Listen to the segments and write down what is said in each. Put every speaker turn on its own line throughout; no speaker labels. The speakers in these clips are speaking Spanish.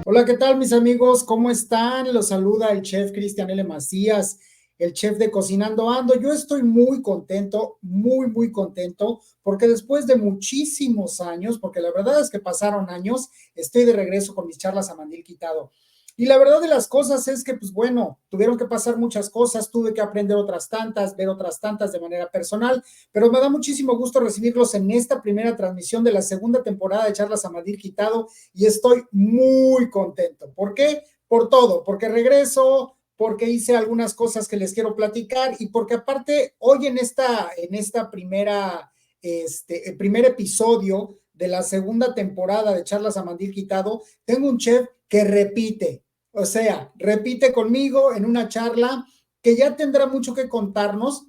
Hola, ¿qué tal mis amigos? ¿Cómo están? Los saluda el chef Cristian L. Macías, el chef de Cocinando Ando. Yo estoy muy contento, muy contento, porque después de muchísimos años, porque la verdad es que pasaron años, estoy de regreso con mis charlas a mandil quitado. Y la verdad de las cosas es que, pues bueno, tuvieron que pasar muchas cosas, tuve que aprender otras tantas, ver otras tantas de manera personal, pero me da muchísimo gusto recibirlos en esta primera transmisión de la segunda temporada de Charlas a Mandil Quitado y estoy muy contento. ¿Por qué? Por todo, porque regreso, porque hice algunas cosas que les quiero platicar y porque aparte hoy en esta primera, el primer episodio de la segunda temporada de Charlas a Mandil Quitado, tengo un chef que repite, o sea, repite conmigo en una charla que ya tendrá mucho que contarnos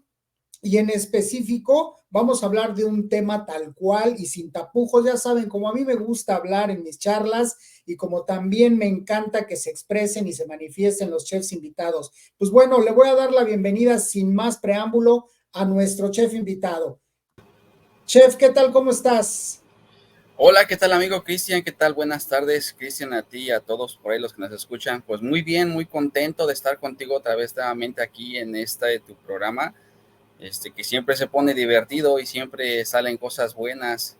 y en específico vamos a hablar de un tema tal cual y sin tapujos. Ya saben, como a mí me gusta hablar en mis charlas y como también me encanta que se expresen y se manifiesten los chefs invitados. Pues bueno, le voy a dar la bienvenida sin más preámbulo a nuestro chef invitado. Chef, ¿qué tal? ¿Cómo estás?
Hola, ¿qué tal amigo Cristian? ¿Qué tal? Buenas tardes, Cristian, a ti y a todos por ahí los que nos escuchan. Pues muy bien, muy contento de estar contigo otra vez nuevamente aquí en tu programa, que siempre se pone divertido y siempre salen cosas buenas.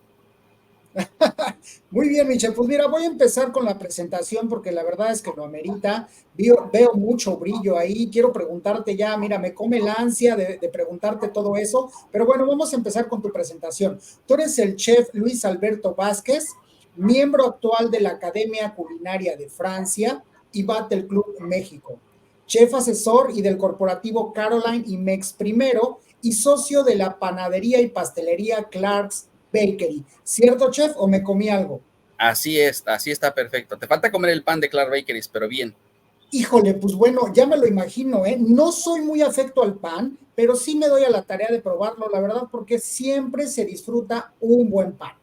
Muy bien, Michelle. Pues mira, voy a empezar con la presentación porque la verdad es que lo amerita. Veo mucho brillo ahí. Quiero preguntarte ya, mira, me come la ansia de preguntarte todo eso. Pero bueno, vamos a empezar con tu presentación. Tú eres el chef Luis Alberto Vázquez, miembro actual de la Academia Culinaria de Francia y Battle Club México. Chef asesor y del corporativo Caroline y Mex Primero y socio de la panadería y pastelería Clark's Bakery. ¿Cierto, chef, o me comí algo?
Así es, así está perfecto. Te falta comer el pan de Clark Bakeries, pero bien.
Híjole, pues bueno, ya me lo imagino, ¿eh? No soy muy afecto al pan, pero sí me doy a la tarea de probarlo, la verdad, porque siempre se disfruta un buen pan,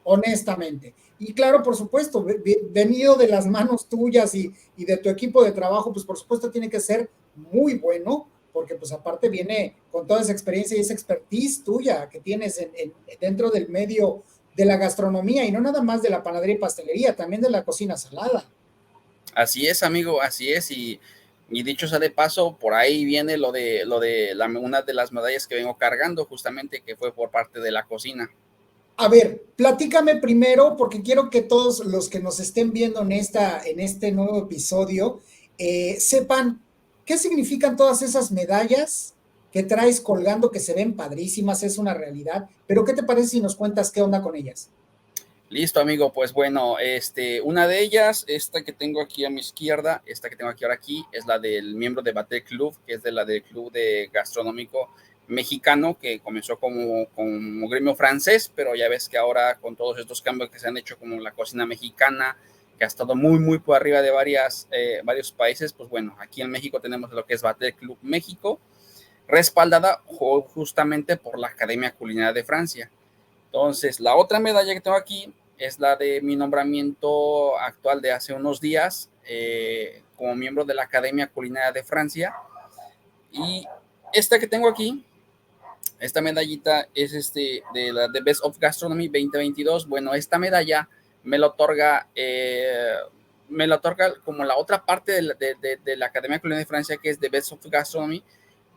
honestamente. Y claro, por supuesto, venido de las manos tuyas y de tu equipo de trabajo, pues por supuesto tiene que ser muy bueno, porque pues aparte viene con toda esa experiencia y esa expertise tuya que tienes dentro del medio de la gastronomía y no nada más de la panadería y pastelería, también de la cocina salada.
Así es, amigo, así es. Y dicho sea de paso, por ahí viene una de las medallas que vengo cargando, justamente que fue por parte de la cocina.
A ver, platícame primero, porque quiero que todos los que nos estén viendo en este nuevo episodio sepan qué significan todas esas medallas que traes colgando, que se ven padrísimas, es una realidad, pero ¿qué te parece si nos cuentas qué onda con ellas?
Listo, amigo. Pues bueno, una de ellas, esta que tengo aquí a mi izquierda, esta que tengo aquí ahora aquí, es la del miembro de Battle Club, que es de la del Club de Gastronómico Mexicano, que comenzó como gremio francés, pero ya ves que ahora con todos estos cambios que se han hecho, como la cocina mexicana, que ha estado muy por arriba de varios países, pues bueno, aquí en México tenemos lo que es Battle Club México, respaldada justamente por la Academia Culinaria de Francia. Entonces, la otra medalla que tengo aquí es la de mi nombramiento actual de hace unos días como miembro de la Academia Culinaria de Francia. Y esta que tengo aquí, esta medallita es de la de Best of Gastronomy 2022. Bueno, esta medalla me lo otorga, eh, me lo otorga como la otra parte de la Academia Culinaria de Francia, que es de Best of Gastronomy,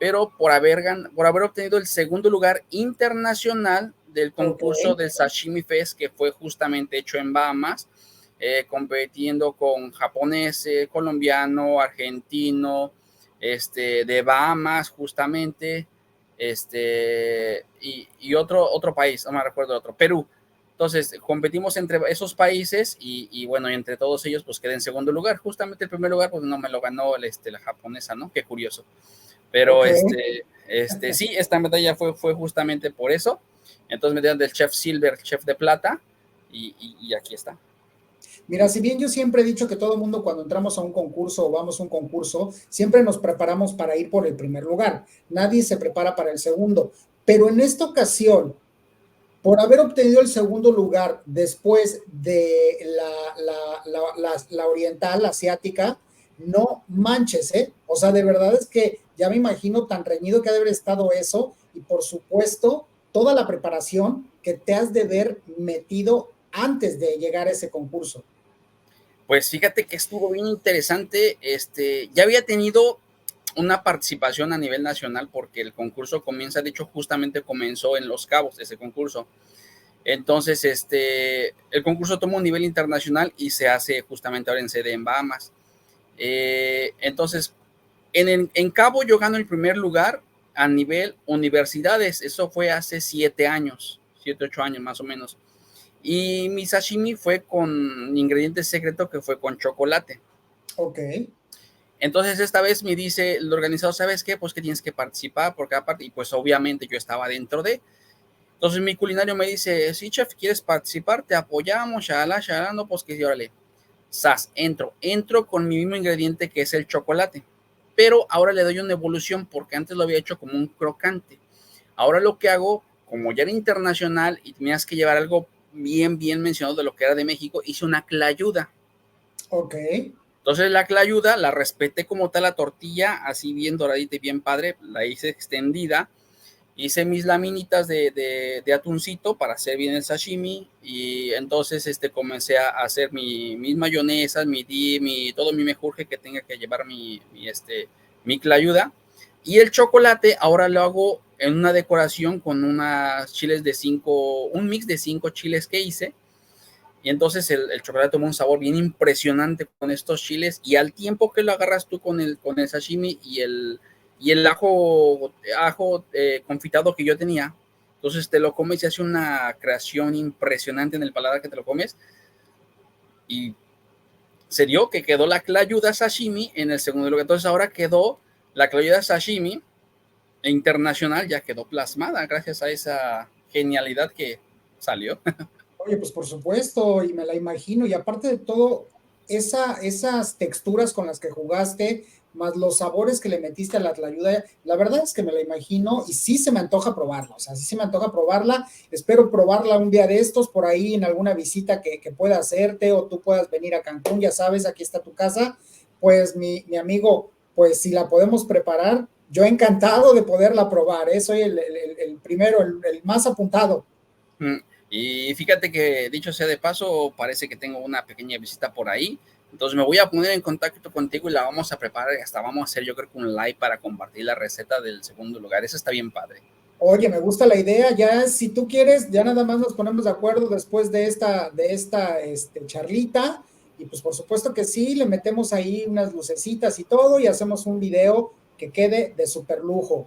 pero por haber obtenido el segundo lugar internacional del
Ok.
concurso del Sashimi Fest, que fue justamente hecho en Bahamas, compitiendo con japonés, colombiano, argentino, de Bahamas justamente, y otro país, no me recuerdo otro, Perú. Entonces, competimos entre esos países y bueno, y entre todos ellos, pues quedé en segundo lugar. Justamente el primer lugar, pues no me lo ganó la japonesa, ¿no? Qué curioso. Pero
Ok.
sí, esta medalla fue justamente por eso. Entonces me dieron del chef silver, chef de plata, y aquí está.
Mira, si bien yo siempre he dicho que todo mundo cuando entramos a un concurso o vamos a un concurso, siempre nos preparamos para ir por el primer lugar. Nadie se prepara para el segundo. Pero en esta ocasión, por haber obtenido el segundo lugar después de la oriental, la asiática, no manches, ¿eh? O sea, de verdad es que ya me imagino tan reñido que ha de haber estado eso y por supuesto toda la preparación que te has de ver metido antes de llegar a ese concurso.
Pues fíjate que estuvo bien interesante. Ya había tenido una participación a nivel nacional porque el concurso comienza, de hecho, justamente comenzó en Los Cabos, ese concurso. Entonces, el concurso toma un nivel internacional y se hace justamente ahora en sede en Bahamas. Entonces, en Cabo yo gano el primer lugar a nivel universidades. Eso fue hace 7 años, 7, 8 años más o menos. Y mi sashimi fue con ingrediente secreto que fue con chocolate.
Ok.
Entonces esta vez me dice el organizador, ¿sabes qué? Pues que tienes que participar porque aparte, y pues obviamente yo estaba dentro de. Entonces mi culinario me dice, sí, chef, ¿quieres participar? Te apoyamos, shalala, shalala, no, pues que sí, órale. Sas, entro con mi mismo ingrediente que es el chocolate. Pero ahora le doy una evolución porque antes lo había hecho como un crocante. Ahora lo que hago, como ya era internacional y tenías que llevar algo bien mencionado de lo que era de México, hice una clayuda.
Ok.
Entonces la clayuda la respeté como tal la tortilla, así bien doradita y bien padre, la hice extendida, hice mis laminitas de atuncito para hacer bien el sashimi y entonces comencé a hacer mis mayonesas, mi dip, todo mi mejurje que tenga que llevar mi clayuda y el chocolate ahora lo hago en una decoración con unas chiles un mix de 5 chiles que hice y entonces el chocolate toma un sabor bien impresionante con estos chiles y al tiempo que lo agarras tú con el sashimi y el ajo confitado que yo tenía, entonces te lo comes y hace una creación impresionante en el paladar que te lo comes y se dio que quedó la clayuda sashimi en el segundo lugar. Entonces ahora quedó la clayuda sashimi internacional, ya quedó plasmada gracias a esa genialidad que salió.
Oye, pues por supuesto, y me la imagino, y aparte de todo, esas texturas con las que jugaste, más los sabores que le metiste a la tlayuda, la verdad es que me la imagino y sí se me antoja probarla, o sea, sí se me antoja probarla, espero probarla un día de estos por ahí en alguna visita que pueda hacerte o tú puedas venir a Cancún, ya sabes, aquí está tu casa, pues mi amigo, pues si la podemos preparar, yo encantado de poderla probar, soy el primero, el más apuntado.
Mm, Y fíjate que, dicho sea de paso, parece que tengo una pequeña visita por ahí. Entonces me voy a poner en contacto contigo y la vamos a preparar y hasta vamos a hacer, yo creo que un live para compartir la receta del segundo lugar. Eso está bien padre.
Oye, me gusta la idea. Ya, si tú quieres, ya nada más nos ponemos de acuerdo después de esta charlita. Y pues por supuesto que sí, le metemos ahí unas lucecitas y todo y hacemos un video que quede de super lujo.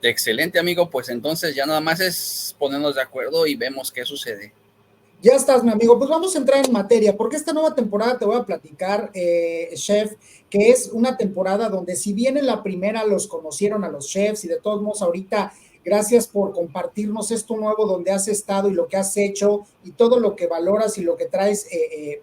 Excelente, amigo. Pues entonces ya nada más es ponernos de acuerdo y vemos qué sucede.
Ya estás, mi amigo. Pues vamos a entrar en materia, porque esta nueva temporada te voy a platicar, chef, que es una temporada donde si bien en la primera los conocieron a los chefs y de todos modos ahorita, gracias por compartirnos esto nuevo donde has estado y lo que has hecho y todo lo que valoras y lo que traes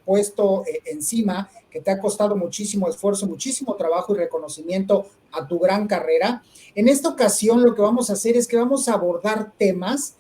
puesto encima, que te ha costado muchísimo esfuerzo, muchísimo trabajo y reconocimiento a tu gran carrera. En esta ocasión lo que vamos a hacer es que vamos a abordar temas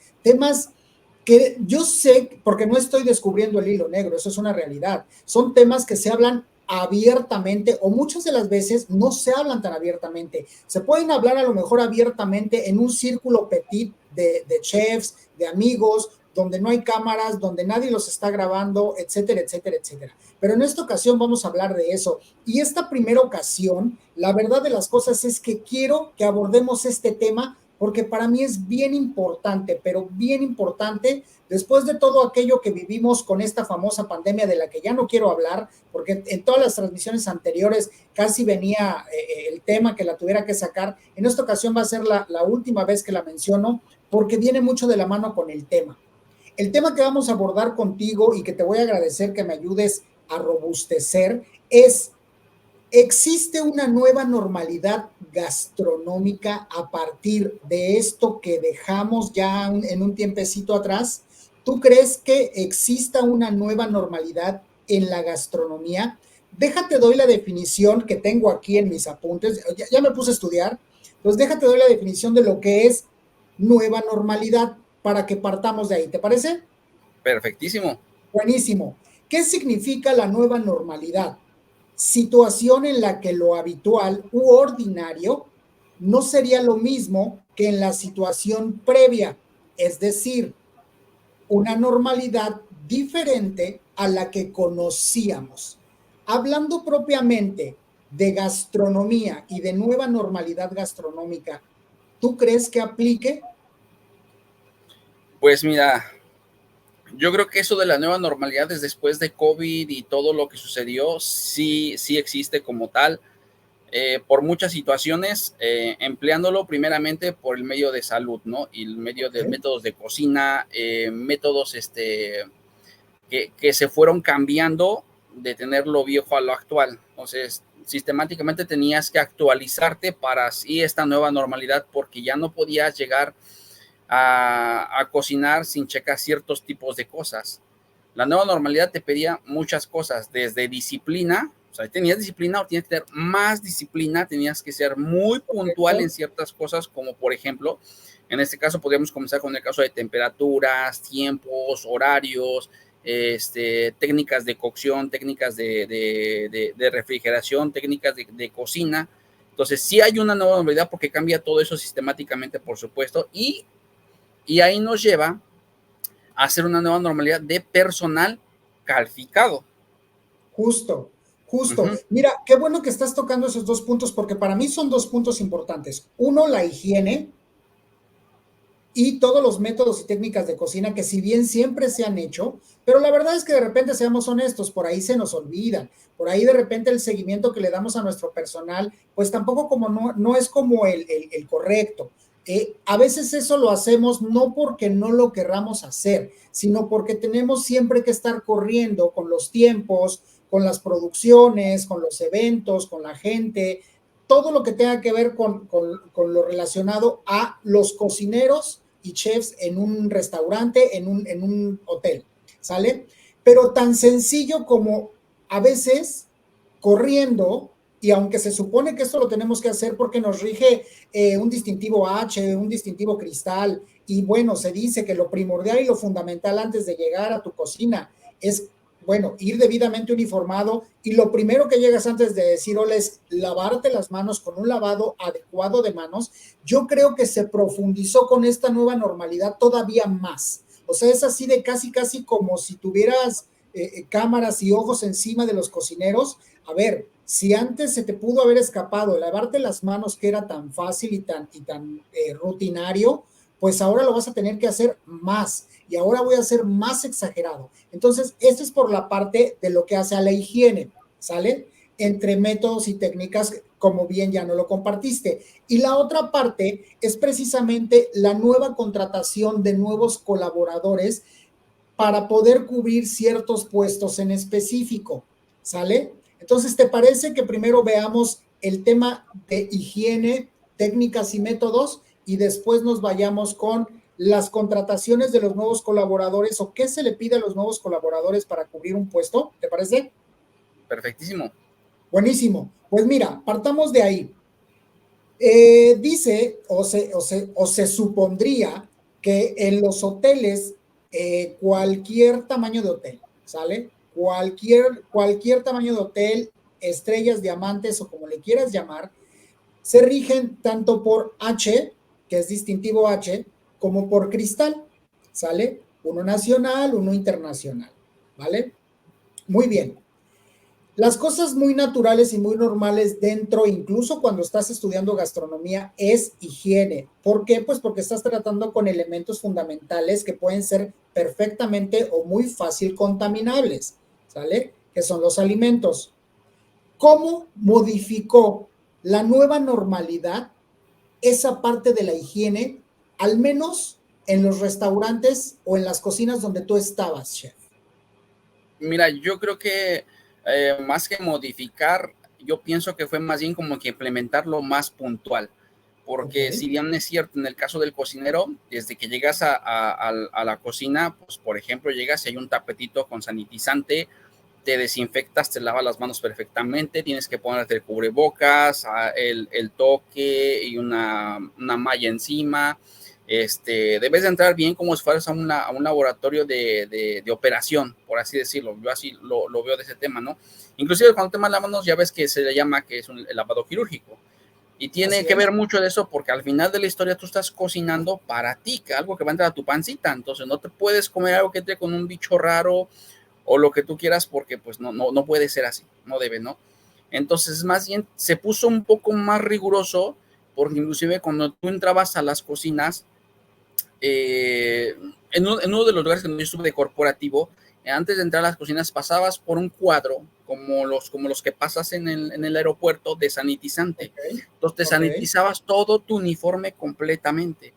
que yo sé, porque no estoy descubriendo el hilo negro, eso es una realidad, son temas que se hablan abiertamente o muchas de las veces no se hablan tan abiertamente. Se pueden hablar a lo mejor abiertamente en un círculo petit de chefs, de amigos, donde no hay cámaras, donde nadie los está grabando, etcétera, etcétera, etcétera. Pero en esta ocasión vamos a hablar de eso. Y esta primera ocasión, la verdad de las cosas es que quiero que abordemos este tema porque para mí es bien importante, pero bien importante, después de todo aquello que vivimos con esta famosa pandemia de la que ya no quiero hablar, porque en todas las transmisiones anteriores casi venía el tema que la tuviera que sacar. En esta ocasión va a ser la última vez que la menciono, porque viene mucho de la mano con el tema. El tema que vamos a abordar contigo y que te voy a agradecer que me ayudes a robustecer es: ¿existe una nueva normalidad gastronómica a partir de esto que dejamos ya en un tiempecito atrás? ¿Tú crees que exista una nueva normalidad en la gastronomía? Déjate doy la definición que tengo aquí en mis apuntes. Ya me puse a estudiar. Entonces déjate doy la definición de lo que es nueva normalidad para que partamos de ahí. ¿Te parece?
Perfectísimo.
Buenísimo. ¿Qué significa la nueva normalidad? Situación en la que lo habitual u ordinario no sería lo mismo que en la situación previa, es decir, una normalidad diferente a la que conocíamos. Hablando propiamente de gastronomía y de nueva normalidad gastronómica, ¿tú crees que aplique?
Pues mira, yo creo que eso de la nueva normalidad después de COVID y todo lo que sucedió, sí, sí existe como tal, por muchas situaciones, empleándolo primeramente por el medio de salud, ¿no? Y el medio de
Okay.
métodos de cocina, métodos que se fueron cambiando de tener lo viejo a lo actual. Entonces, sistemáticamente tenías que actualizarte para así esta nueva normalidad, porque ya no podías llegar a cocinar sin checar ciertos tipos de cosas. La nueva normalidad te pedía muchas cosas, desde disciplina, o sea, tenías disciplina o tienes que tener más disciplina, tenías que ser muy puntual en
Correcto.
ciertas cosas, como por ejemplo, en este caso podríamos comenzar con el caso de temperaturas, tiempos, horarios, técnicas de cocción, técnicas de refrigeración, técnicas de cocina. Entonces, sí hay una nueva normalidad porque cambia todo eso sistemáticamente, por supuesto, y ahí nos lleva a hacer una nueva normalidad de personal calificado.
Justo,
Uh
justo.
-huh.
Mira, qué bueno que estás tocando esos dos puntos porque para mí son dos puntos importantes. Uno, la higiene y todos los métodos y técnicas de cocina que si bien siempre se han hecho, pero la verdad es que de repente, seamos honestos, por ahí se nos olvidan, por ahí de repente el seguimiento que le damos a nuestro personal, pues tampoco como no es como el correcto. A veces eso lo hacemos no porque no lo querramos hacer, sino porque tenemos siempre que estar corriendo con los tiempos, con las producciones, con los eventos, con la gente, todo lo que tenga que ver con lo relacionado a los cocineros y chefs en un restaurante, en un hotel, ¿sale? Pero tan sencillo como a veces corriendo, y aunque se supone que esto lo tenemos que hacer porque nos rige un distintivo H, un distintivo cristal, y bueno, se dice que lo primordial y lo fundamental antes de llegar a tu cocina es, bueno, ir debidamente uniformado, y lo primero que llegas antes de decir hola es lavarte las manos con un lavado adecuado de manos. Yo creo que se profundizó con esta nueva normalidad todavía más. O sea, es así de casi, casi como si tuvieras cámaras y ojos encima de los cocineros. A ver, si antes se te pudo haber escapado lavarte las manos, que era tan fácil y tan rutinario, pues ahora lo vas a tener que hacer más, y ahora voy a ser más exagerado. Entonces, esto es por la parte de lo que hace a la higiene, ¿sale? Entre métodos y técnicas, como bien ya no lo compartiste. Y la otra parte es precisamente la nueva contratación de nuevos colaboradores para poder cubrir ciertos puestos en específico, ¿sale? Entonces, ¿te parece que primero veamos el tema de higiene, técnicas y métodos, y después nos vayamos con las contrataciones de los nuevos colaboradores o qué se le pide a los nuevos colaboradores para cubrir un puesto? ¿Te parece?
Perfectísimo.
Buenísimo. Pues mira, partamos de ahí. Dice o se supondría que en los hoteles, cualquier tamaño de hotel, ¿sale? Cualquier tamaño de hotel, estrellas, diamantes o como le quieras llamar, se rigen tanto por H, que es distintivo H, como por cristal, ¿sale? Uno nacional, uno internacional, ¿vale? Muy bien. Las cosas muy naturales y muy normales dentro, incluso cuando estás estudiando gastronomía, es higiene. ¿Por qué? Pues porque estás tratando con elementos fundamentales que pueden ser perfectamente o muy fácil contaminables, ¿sale? Que son los alimentos. ¿Cómo modificó la nueva normalidad esa parte de la higiene, al menos en los restaurantes o en las cocinas donde tú estabas, chef?
Mira, yo creo que más que modificar, yo pienso que fue más bien como que implementarlo más puntual.
Ok,
Porque si bien es cierto, en el caso del cocinero, desde que llegas a la cocina, pues por ejemplo, llegas y hay un tapetito con sanitizante, te desinfectas, te lavas las manos perfectamente, tienes que ponerte el cubrebocas, el toque y una malla encima. Debes de entrar bien como si fueras a un laboratorio de operación, por así decirlo. Yo así lo veo de ese tema, ¿no? Inclusive cuando te las manos ya ves que se le llama que es el lavado quirúrgico. Y tiene
así
que ver
es.
mucho de eso porque al final de la historia tú estás cocinando para ti, que algo que va a entrar a tu pancita. Entonces no te puedes comer algo que entre con un bicho raro o lo que tú quieras, porque pues no puede ser así, no debe, ¿no? Entonces, más bien se puso un poco más riguroso, porque inclusive cuando tú entrabas a las cocinas, en uno de los lugares que yo estuve de corporativo, antes de entrar a las cocinas pasabas por un cuadro, como los que pasas en el aeropuerto, de sanitizante.
Ok,
Entonces te
ok,
sanitizabas todo tu uniforme completamente.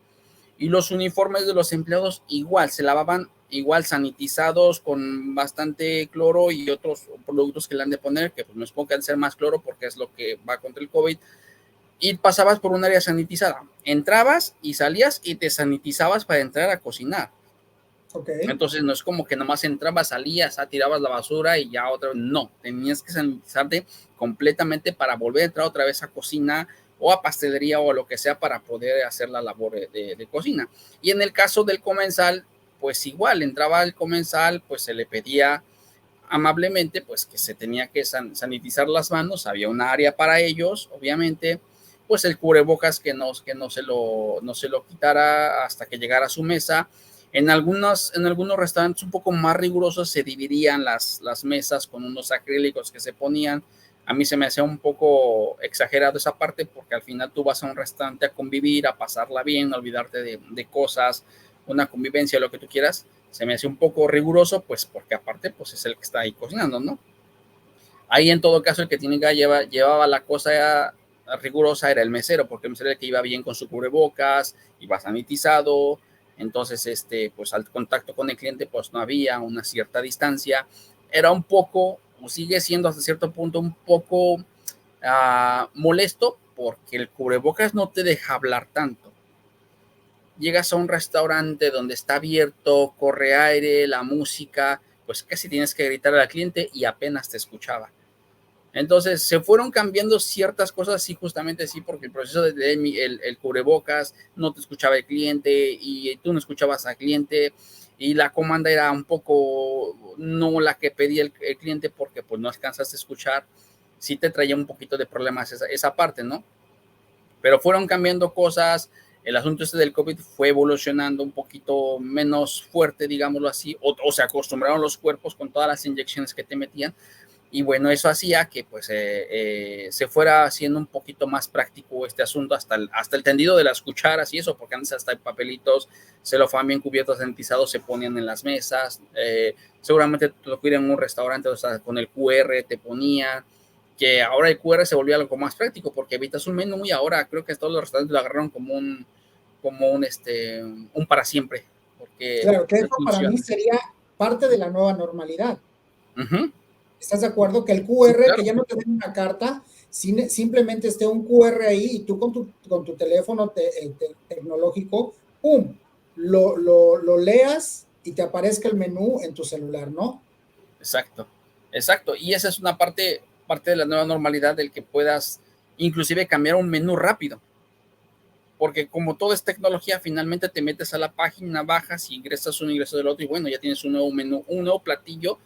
Y los uniformes de los empleados igual, se lavaban igual sanitizados con bastante cloro y otros productos que le han de poner, que pues no es poco, han de ser más cloro porque es lo que va contra el COVID, y pasabas por un área sanitizada. Entrabas y salías y te sanitizabas para entrar a cocinar.
ok.
Entonces no es como que nomás entrabas, salías, tirabas la basura y ya otra vez. No, tenías que sanitizarte completamente para volver a entrar otra vez a cocina o a pastelería o a lo que sea para poder hacer la labor de cocina. Y en el caso del comensal, pues igual, entraba el comensal, pues se le pedía amablemente pues que se tenía que sanitizar las manos, había un área para ellos, obviamente, pues el cubrebocas que no se lo quitara hasta que llegara a su mesa. En algunos restaurantes un poco más rigurosos se dividían las mesas con unos acrílicos que se ponían. A mí se me hacía un poco exagerado esa parte, porque al final tú vas a un restaurante a convivir, a pasarla bien, a olvidarte de cosas, una convivencia, lo que tú quieras. Se me hace un poco riguroso, pues porque aparte pues es el que está ahí cocinando, ¿no? Ahí en todo caso el que llevaba la cosa rigurosa era el mesero, porque el mesero era el que iba bien con su cubrebocas, iba sanitizado. Entonces pues al contacto con el cliente pues no había una cierta distancia. Era un poco, o sigue siendo hasta cierto punto un poco molesto, porque el cubrebocas no te deja hablar tanto. Llegas a un restaurante donde está abierto, corre aire, la música, pues casi tienes que gritar al cliente y apenas te escuchaba. Entonces se fueron cambiando ciertas cosas, sí, justamente sí, porque el proceso de el cubrebocas, no te escuchaba el cliente y tú no escuchabas al cliente, y la comanda era un poco no la que pedía el cliente, porque pues no alcanzaste a escuchar. Sí te traía un poquito de problemas esa parte, ¿no? Pero fueron cambiando cosas. El asunto del COVID fue evolucionando un poquito menos fuerte, digámoslo así, o se acostumbraron los cuerpos con todas las inyecciones que te metían. Y bueno, eso hacía que pues se fuera haciendo un poquito más práctico este asunto, hasta el tendido de las cucharas y eso, porque antes hasta hay papelitos, celofán bien cubiertos, sanitizados, se ponían en las mesas. Seguramente te lo en un restaurante, o sea, con el QR te ponían, que ahora el QR se volvió algo más práctico, porque evitas un menú, y ahora creo que todos los restaurantes lo agarraron un para siempre, porque
Claro, que
les
eso para mí
funciona.
sería parte de la nueva normalidad.
Uh-huh.
¿Estás de acuerdo? Que el
Sí,
QR, que
claro.
ya no te den una carta, simplemente esté un QR ahí y tú con tu teléfono tecnológico, ¡pum!, lo leas y te aparezca el menú en tu celular, ¿no?
Exacto, exacto. Y esa es una parte de la nueva normalidad, del que puedas inclusive cambiar un menú rápido. Porque como todo es tecnología, finalmente te metes a la página, bajas y ingresas uno, ingresas del otro, y bueno, ya tienes un nuevo menú, un nuevo platillo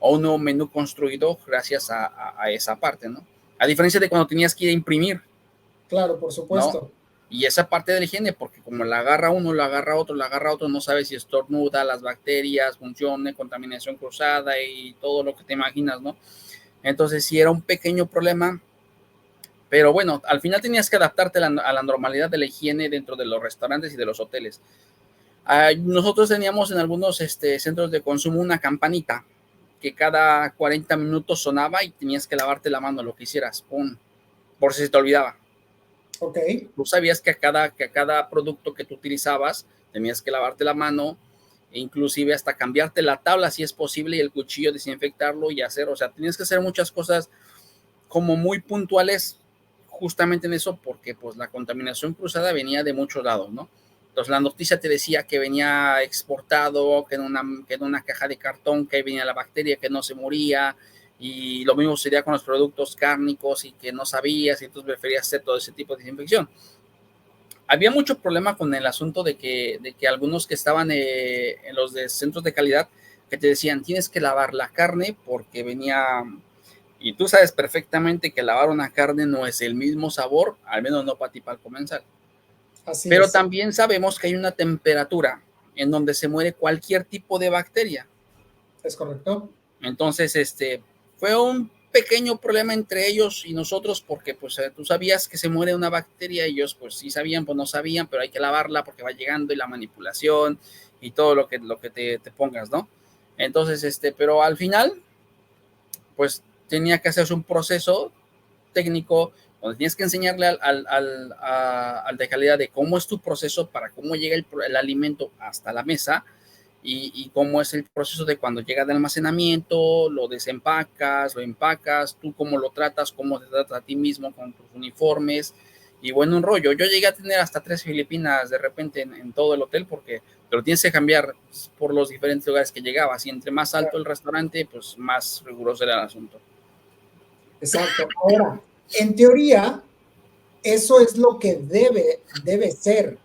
o un nuevo menú construido gracias a esa parte, ¿no? A diferencia de cuando tenías que ir a imprimir,
Claro, por
¿no?
supuesto.
Y esa parte de la higiene, porque como la agarra uno, la agarra otro, la agarra otro, no sabes si estornuda, las bacterias, funcione, contaminación cruzada y todo lo que te imaginas, ¿no? Entonces sí era un pequeño problema, pero bueno, al final tenías que adaptarte a la normalidad de la higiene dentro de los restaurantes y de los hoteles. Nosotros teníamos en algunos centros de consumo una campanita que cada 40 minutos sonaba y tenías que lavarte la mano, lo que hicieras, ¡pum!, por si se te olvidaba.
Ok.
Tú sabías que a cada producto que tú utilizabas tenías que lavarte la mano, e inclusive hasta cambiarte la tabla si es posible, y el cuchillo desinfectarlo y hacer, o sea, tenías que hacer muchas cosas como muy puntuales justamente en eso, porque pues la contaminación cruzada venía de muchos lados, ¿no? Entonces la noticia te decía que venía exportado, que en una caja de cartón, que ahí venía la bacteria, que no se moría, y lo mismo sería con los productos cárnicos, y que no sabías, y entonces preferías hacer todo ese tipo de desinfección. Había mucho problema con el asunto de que algunos que estaban en los de centros de calidad, que te decían, tienes que lavar la carne porque venía, y tú sabes perfectamente que lavar una carne no es el mismo sabor, al menos no para ti, para el comensal.
Así
Pero
es.
también sabemos que hay una temperatura en donde se muere cualquier tipo de bacteria.
¿Es correcto?
Entonces, fue un pequeño problema entre ellos y nosotros porque pues tú sabías que se muere una bacteria, ellos pues sí sabían, pues no sabían, pero hay que lavarla porque va llegando y la manipulación y todo lo que te pongas, ¿no? Entonces, pero al final, pues tenía que hacerse un proceso técnico donde tienes que enseñarle al de calidad de cómo es tu proceso para cómo llega el alimento hasta la mesa y cómo es el proceso de cuando llega de almacenamiento, lo desempacas, lo empacas, tú cómo lo tratas, cómo te tratas a ti mismo con tus uniformes y bueno, un rollo. Yo llegué a tener hasta 3 Filipinas de repente en todo el hotel porque te lo tienes que cambiar por los diferentes lugares que llegabas y entre más alto el restaurante, pues más riguroso era el asunto.
Exacto. Ahora, en teoría, eso es lo que debe ser,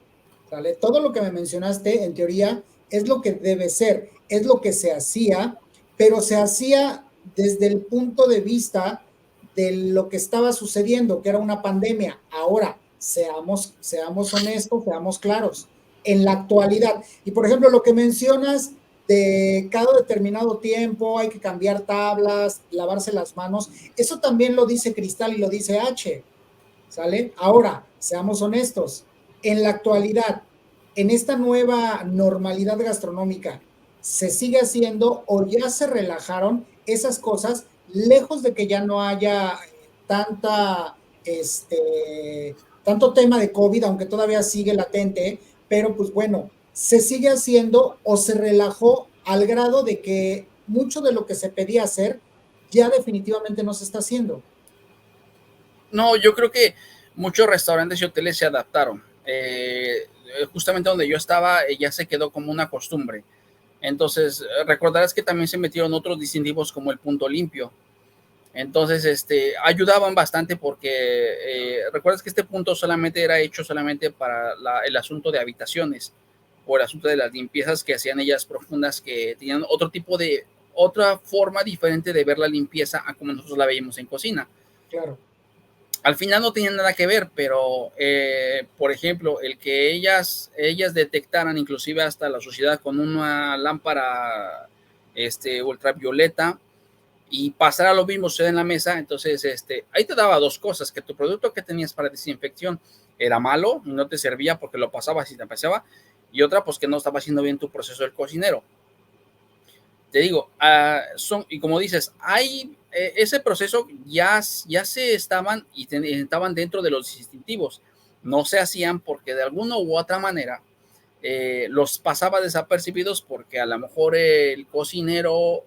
¿sale? Todo lo que me mencionaste, en teoría, es lo que debe ser, es lo que se hacía, pero se hacía desde el punto de vista de lo que estaba sucediendo, que era una pandemia. Ahora, seamos honestos, seamos claros, en la actualidad. Y por ejemplo, lo que mencionas de cada determinado tiempo hay que cambiar tablas, lavarse las manos, eso también lo dice Cristal y lo dice H. ¿Sale? Ahora, seamos honestos, en la actualidad, en esta nueva normalidad gastronómica, ¿se sigue haciendo o ya se relajaron esas cosas, lejos de que ya no haya tanta, tanto tema de COVID, aunque todavía sigue latente, pero pues bueno, se sigue haciendo o se relajó al grado de que mucho de lo que se pedía hacer ya definitivamente no se está haciendo?
No, yo creo que muchos restaurantes y hoteles se adaptaron. Justamente donde yo estaba ya se quedó como una costumbre. Entonces, recordarás que también se metieron otros distintivos como el punto limpio. Entonces, ayudaban bastante porque recuerdas que este punto solamente era hecho solamente para el asunto de habitaciones o el asunto de las limpiezas que hacían ellas profundas, que tenían otra forma diferente de ver la limpieza a como nosotros la veíamos en cocina.
Claro.
Al final no tenían nada que ver, pero por ejemplo, el que ellas detectaran inclusive hasta la suciedad con una lámpara ultravioleta y pasara lo mismo sucede en la mesa, entonces ahí te daba dos cosas, que tu producto que tenías para desinfección era malo y no te servía porque lo pasabas y te pasaba, y otra pues que no estaba haciendo bien tu proceso del cocinero. Te digo, y como dices, hay ese proceso ya se estaban y estaban dentro de los distintivos. No se hacían porque de alguna u otra manera los pasaba desapercibidos porque a lo mejor el cocinero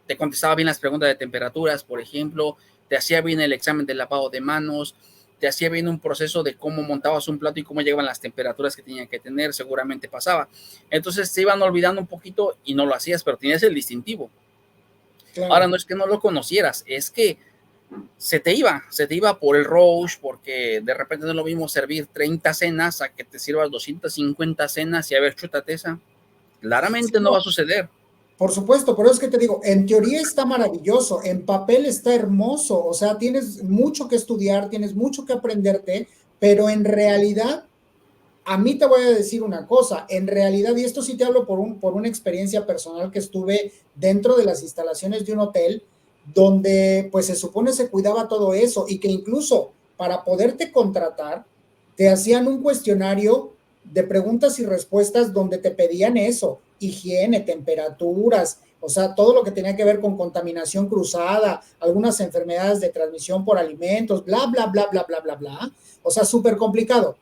te contestaba bien las preguntas de temperaturas, por ejemplo, te hacía bien el examen de lavado de manos, te hacía bien un proceso de cómo montabas un plato y cómo llegaban las temperaturas que tenían que tener, seguramente pasaba. Entonces se iban olvidando un poquito y no lo hacías, pero tenías el distintivo. Claro. Ahora no es que no lo conocieras, es que se te iba por el rush, porque de repente no es lo mismo servir 30 cenas a que te sirvas 250 cenas y a ver, chútate esa. Claramente sí, no va a suceder.
Por supuesto, por eso es que te digo, en teoría está maravilloso, en papel está hermoso, o sea, tienes mucho que estudiar, tienes mucho que aprenderte, pero en realidad, a mí te voy a decir una cosa, en realidad, y esto sí te hablo por una experiencia personal que estuve dentro de las instalaciones de un hotel, donde pues se supone se cuidaba todo eso y que incluso para poderte contratar, te hacían un cuestionario de preguntas y respuestas donde te pedían eso, higiene, temperaturas, o sea, todo lo que tenía que ver con contaminación cruzada, algunas enfermedades de transmisión por alimentos, bla, bla, bla, bla, bla, bla, bla. O sea, súper complicado.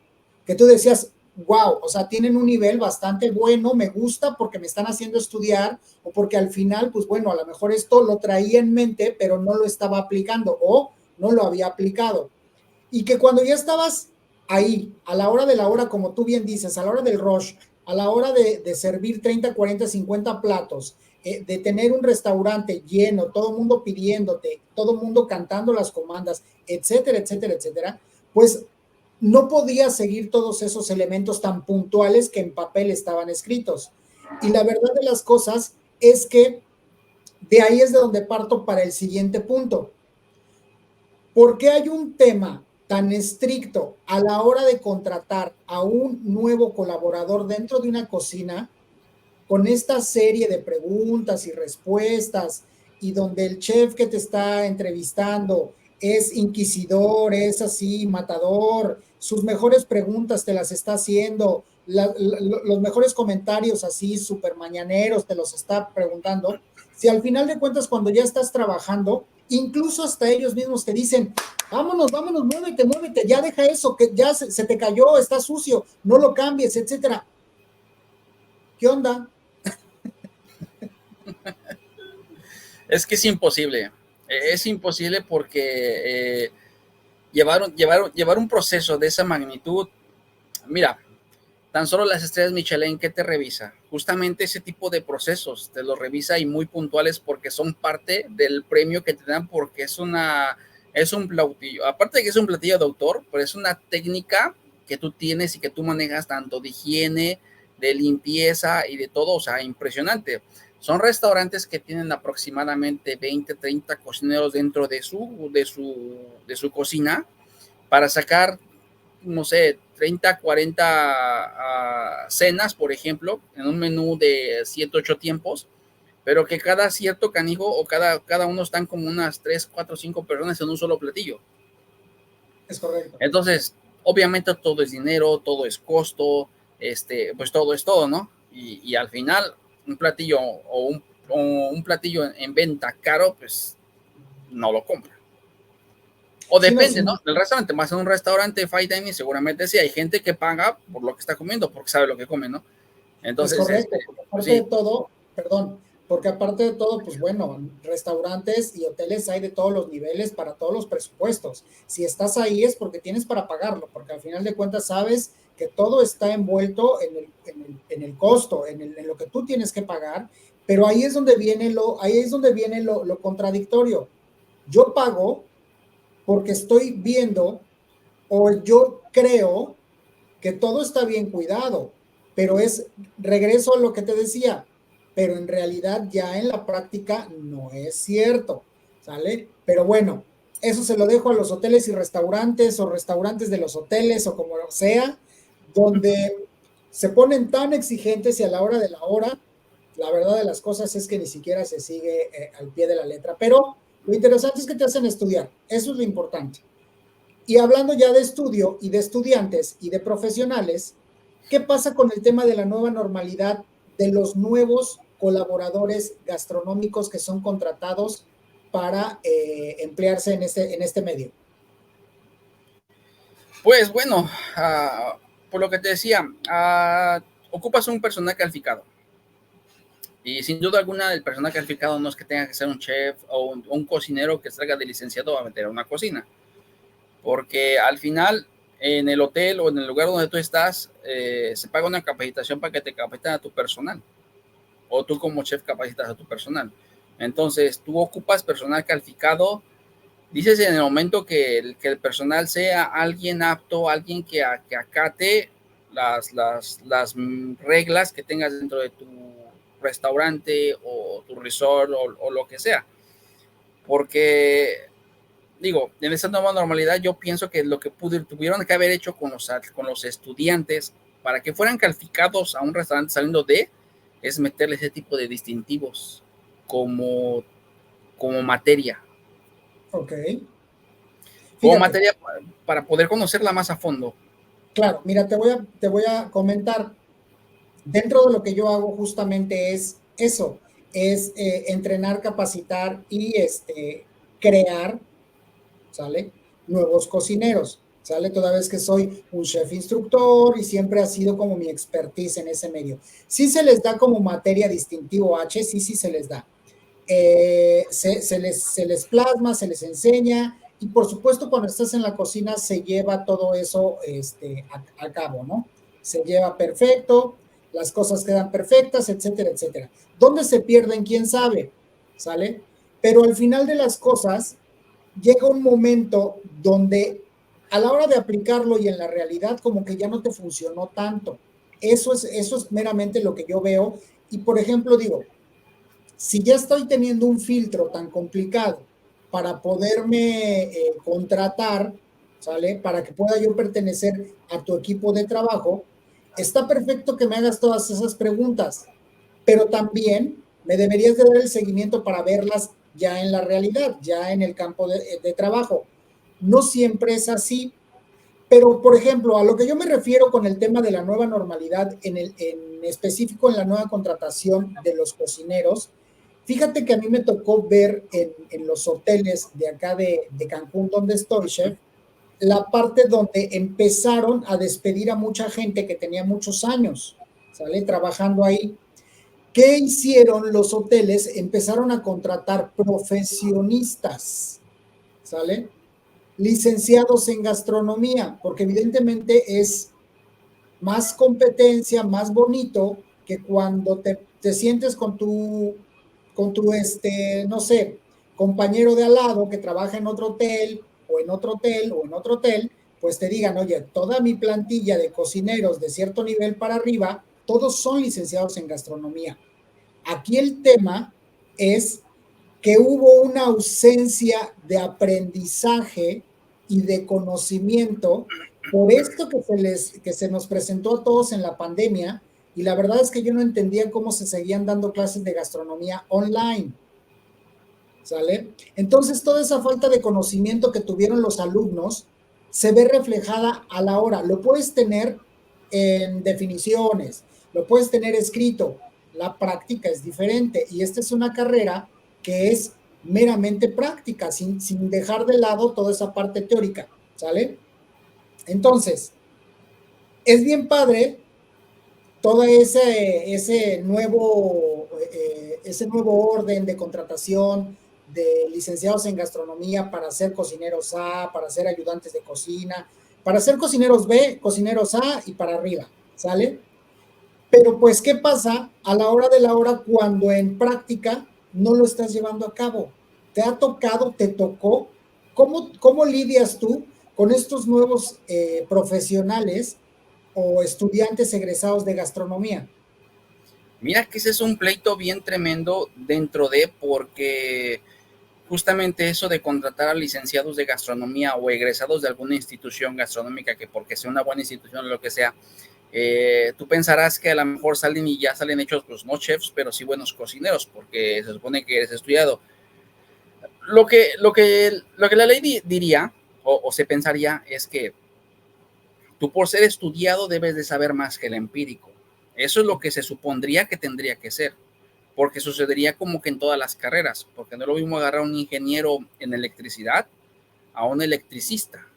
Que tú decías, wow, o sea, tienen un nivel bastante bueno, me gusta porque me están haciendo estudiar o porque al final, pues bueno, a lo mejor esto lo traía en mente, pero no lo estaba aplicando o no lo había aplicado. Y que cuando ya estabas ahí, a la hora de la hora, como tú bien dices, a la hora del rush, a la hora de servir 30, 40, 50 platos, de tener un restaurante lleno, todo el mundo pidiéndote, todo el mundo cantando las comandas, etcétera, etcétera, etcétera, pues no podía seguir todos esos elementos tan puntuales que en papel estaban escritos. Y la verdad de las cosas es que de ahí es de donde parto para el siguiente punto. ¿Por qué hay un tema tan estricto a la hora de contratar a un nuevo colaborador dentro de una cocina con esta serie de preguntas y respuestas y donde el chef que te está entrevistando es inquisidor, es así, matador, sus mejores preguntas te las está haciendo, los mejores comentarios así, súper mañaneros, te los está preguntando. Si al final de cuentas, cuando ya estás trabajando, incluso hasta ellos mismos te dicen, vámonos, vámonos, muévete, muévete, ya deja eso, que ya se te cayó, está sucio, no lo cambies, etcétera. ¿Qué onda?
Es que es imposible porque llevar un proceso de esa magnitud, mira, tan solo las estrellas Michelin que te revisa, justamente ese tipo de procesos te los revisa y muy puntuales porque son parte del premio que te dan porque es un platillo, aparte de que es un platillo de autor, pero es una técnica que tú tienes y que tú manejas tanto de higiene, de limpieza y de todo, o sea, impresionante. Son restaurantes que tienen aproximadamente 20, 30 cocineros dentro de su cocina para sacar, no sé, 30, 40 cenas, por ejemplo, en un menú de 7, 8 tiempos, pero que cada cierto canijo o cada uno están como unas 3, 4, 5 personas en un solo platillo.
Es correcto.
Entonces, obviamente todo es dinero, todo es costo, pues todo es todo, ¿no? Y al final, un platillo o un platillo en venta caro, pues no lo compra. O
Sí, no,
depende,
sí,
¿no? Del restaurante. Más en un restaurante fine dining, seguramente sí hay gente que paga por lo que está comiendo, porque sabe lo que come, ¿no?
es
Entonces,
correcto, porque
pues
aparte de
sí,
todo, perdón, porque aparte de todo, pues bueno, restaurantes y hoteles hay de todos los niveles para todos los presupuestos. Si estás ahí es porque tienes para pagarlo, porque al final de cuentas sabes que todo está envuelto en el costo, en lo que tú tienes que pagar, pero ahí es donde viene lo contradictorio. Yo pago porque estoy viendo o yo creo que todo está bien cuidado, pero regreso a lo que te decía, pero en realidad ya en la práctica no es cierto, ¿sale? Pero bueno, eso se lo dejo a los hoteles y restaurantes o restaurantes de los hoteles o como sea, donde se ponen tan exigentes y a la hora de la hora, la verdad de las cosas es que ni siquiera se sigue al pie de la letra, pero lo interesante es que te hacen estudiar, eso es lo importante. Y hablando ya de estudio y de estudiantes y de profesionales, ¿qué pasa con el tema de la nueva normalidad de los nuevos colaboradores gastronómicos que son contratados para emplearse en este medio?
pues bueno, por lo que te decía, ocupas un personal calificado. Y sin duda alguna, el personal calificado no es que tenga que ser un chef o un cocinero que salga de licenciado a meter a una cocina. Porque al final, en el hotel o en el lugar donde tú estás, se paga una capacitación para que te capaciten a tu personal. O tú como chef capacitas a tu personal. Entonces, tú ocupas personal calificado. Dices en el momento que el personal sea alguien apto, alguien que acate las reglas que tengas dentro de tu restaurante o tu resort o lo que sea. Porque, digo, en esa nueva normalidad yo pienso que lo que tuvieron que haber hecho con los estudiantes para que fueran calificados a un restaurante saliendo es meterle ese tipo de distintivos como, como materia
Ok.
como
Fíjate,
materia para poder conocerla más a fondo.
claro, mira, te voy a comentar, dentro de lo que yo hago justamente es eso, es entrenar, capacitar y crear, ¿sale? Nuevos cocineros, ¿sale? Toda vez que soy un chef instructor y siempre ha sido como mi expertise en ese medio. Sí se les da como materia distintivo H, sí, sí se les da. Se les plasma, se les enseña y por supuesto cuando estás en la cocina se lleva todo eso a cabo, ¿no? Se lleva perfecto, las cosas quedan perfectas, etcétera, etcétera. ¿Dónde se pierden? ¿Quién sabe? ¿Sale? Pero al final de las cosas, llega un momento donde a la hora de aplicarlo y en la realidad como que ya no te funcionó tanto. Eso es meramente lo que yo veo. Y por ejemplo, digo, si ya estoy teniendo un filtro tan complicado para poderme contratar, ¿sale? Para que pueda yo pertenecer a tu equipo de trabajo, está perfecto que me hagas todas esas preguntas, pero también me deberías de dar el seguimiento para verlas ya en la realidad, ya en el campo de trabajo. No siempre es así, pero por ejemplo, a lo que yo me refiero con el tema de la nueva normalidad, en específico en la nueva contratación de los cocineros, fíjate que a mí me tocó ver en los hoteles de acá de Cancún, donde estoy, chef, la parte donde empezaron a despedir a mucha gente que tenía muchos años, ¿sale? Trabajando ahí. ¿Qué hicieron los hoteles? Empezaron a contratar profesionistas, ¿sale? Licenciados en gastronomía, porque evidentemente es más competencia, más bonito que cuando te sientes con tu, no sé, compañero de al lado que trabaja en otro hotel o en otro hotel o en otro hotel, pues te digan, oye, toda mi plantilla de cocineros de cierto nivel para arriba, todos son licenciados en gastronomía. Aquí el tema es que hubo una ausencia de aprendizaje y de conocimiento por esto que se nos presentó a todos en la pandemia, y la verdad es que yo no entendía cómo se seguían dando clases de gastronomía online, ¿sale? Entonces toda esa falta de conocimiento que tuvieron los alumnos se ve reflejada a la hora. Lo puedes tener en definiciones, lo puedes tener escrito, la práctica es diferente, y esta es una carrera que es meramente práctica, sin dejar de lado toda esa parte teórica, ¿sale? Entonces, es bien padre todo ese nuevo orden de contratación de licenciados en gastronomía para ser cocineros A, para ser ayudantes de cocina, para ser cocineros B, cocineros A y para arriba, ¿sale? Pero pues, ¿qué pasa a la hora de la hora cuando en práctica no lo estás llevando a cabo? ¿Te ha tocado, te tocó? ¿Cómo lidias tú con estos nuevos profesionales o estudiantes egresados de gastronomía?
Mira que ese es un pleito bien tremendo dentro de, porque justamente eso de contratar a licenciados de gastronomía o egresados de alguna institución gastronómica, que porque sea una buena institución o lo que sea, tú pensarás que a lo mejor salen y ya salen hechos, pues no chefs, pero sí buenos cocineros, porque se supone que eres estudiado. Lo que la ley diría, o se pensaría, es que tú por ser estudiado debes de saber más que el empírico. Eso es lo que se supondría que tendría que ser, porque sucedería como que en todas las carreras, porque no es lo mismo agarrar a un ingeniero en electricidad a un electricista,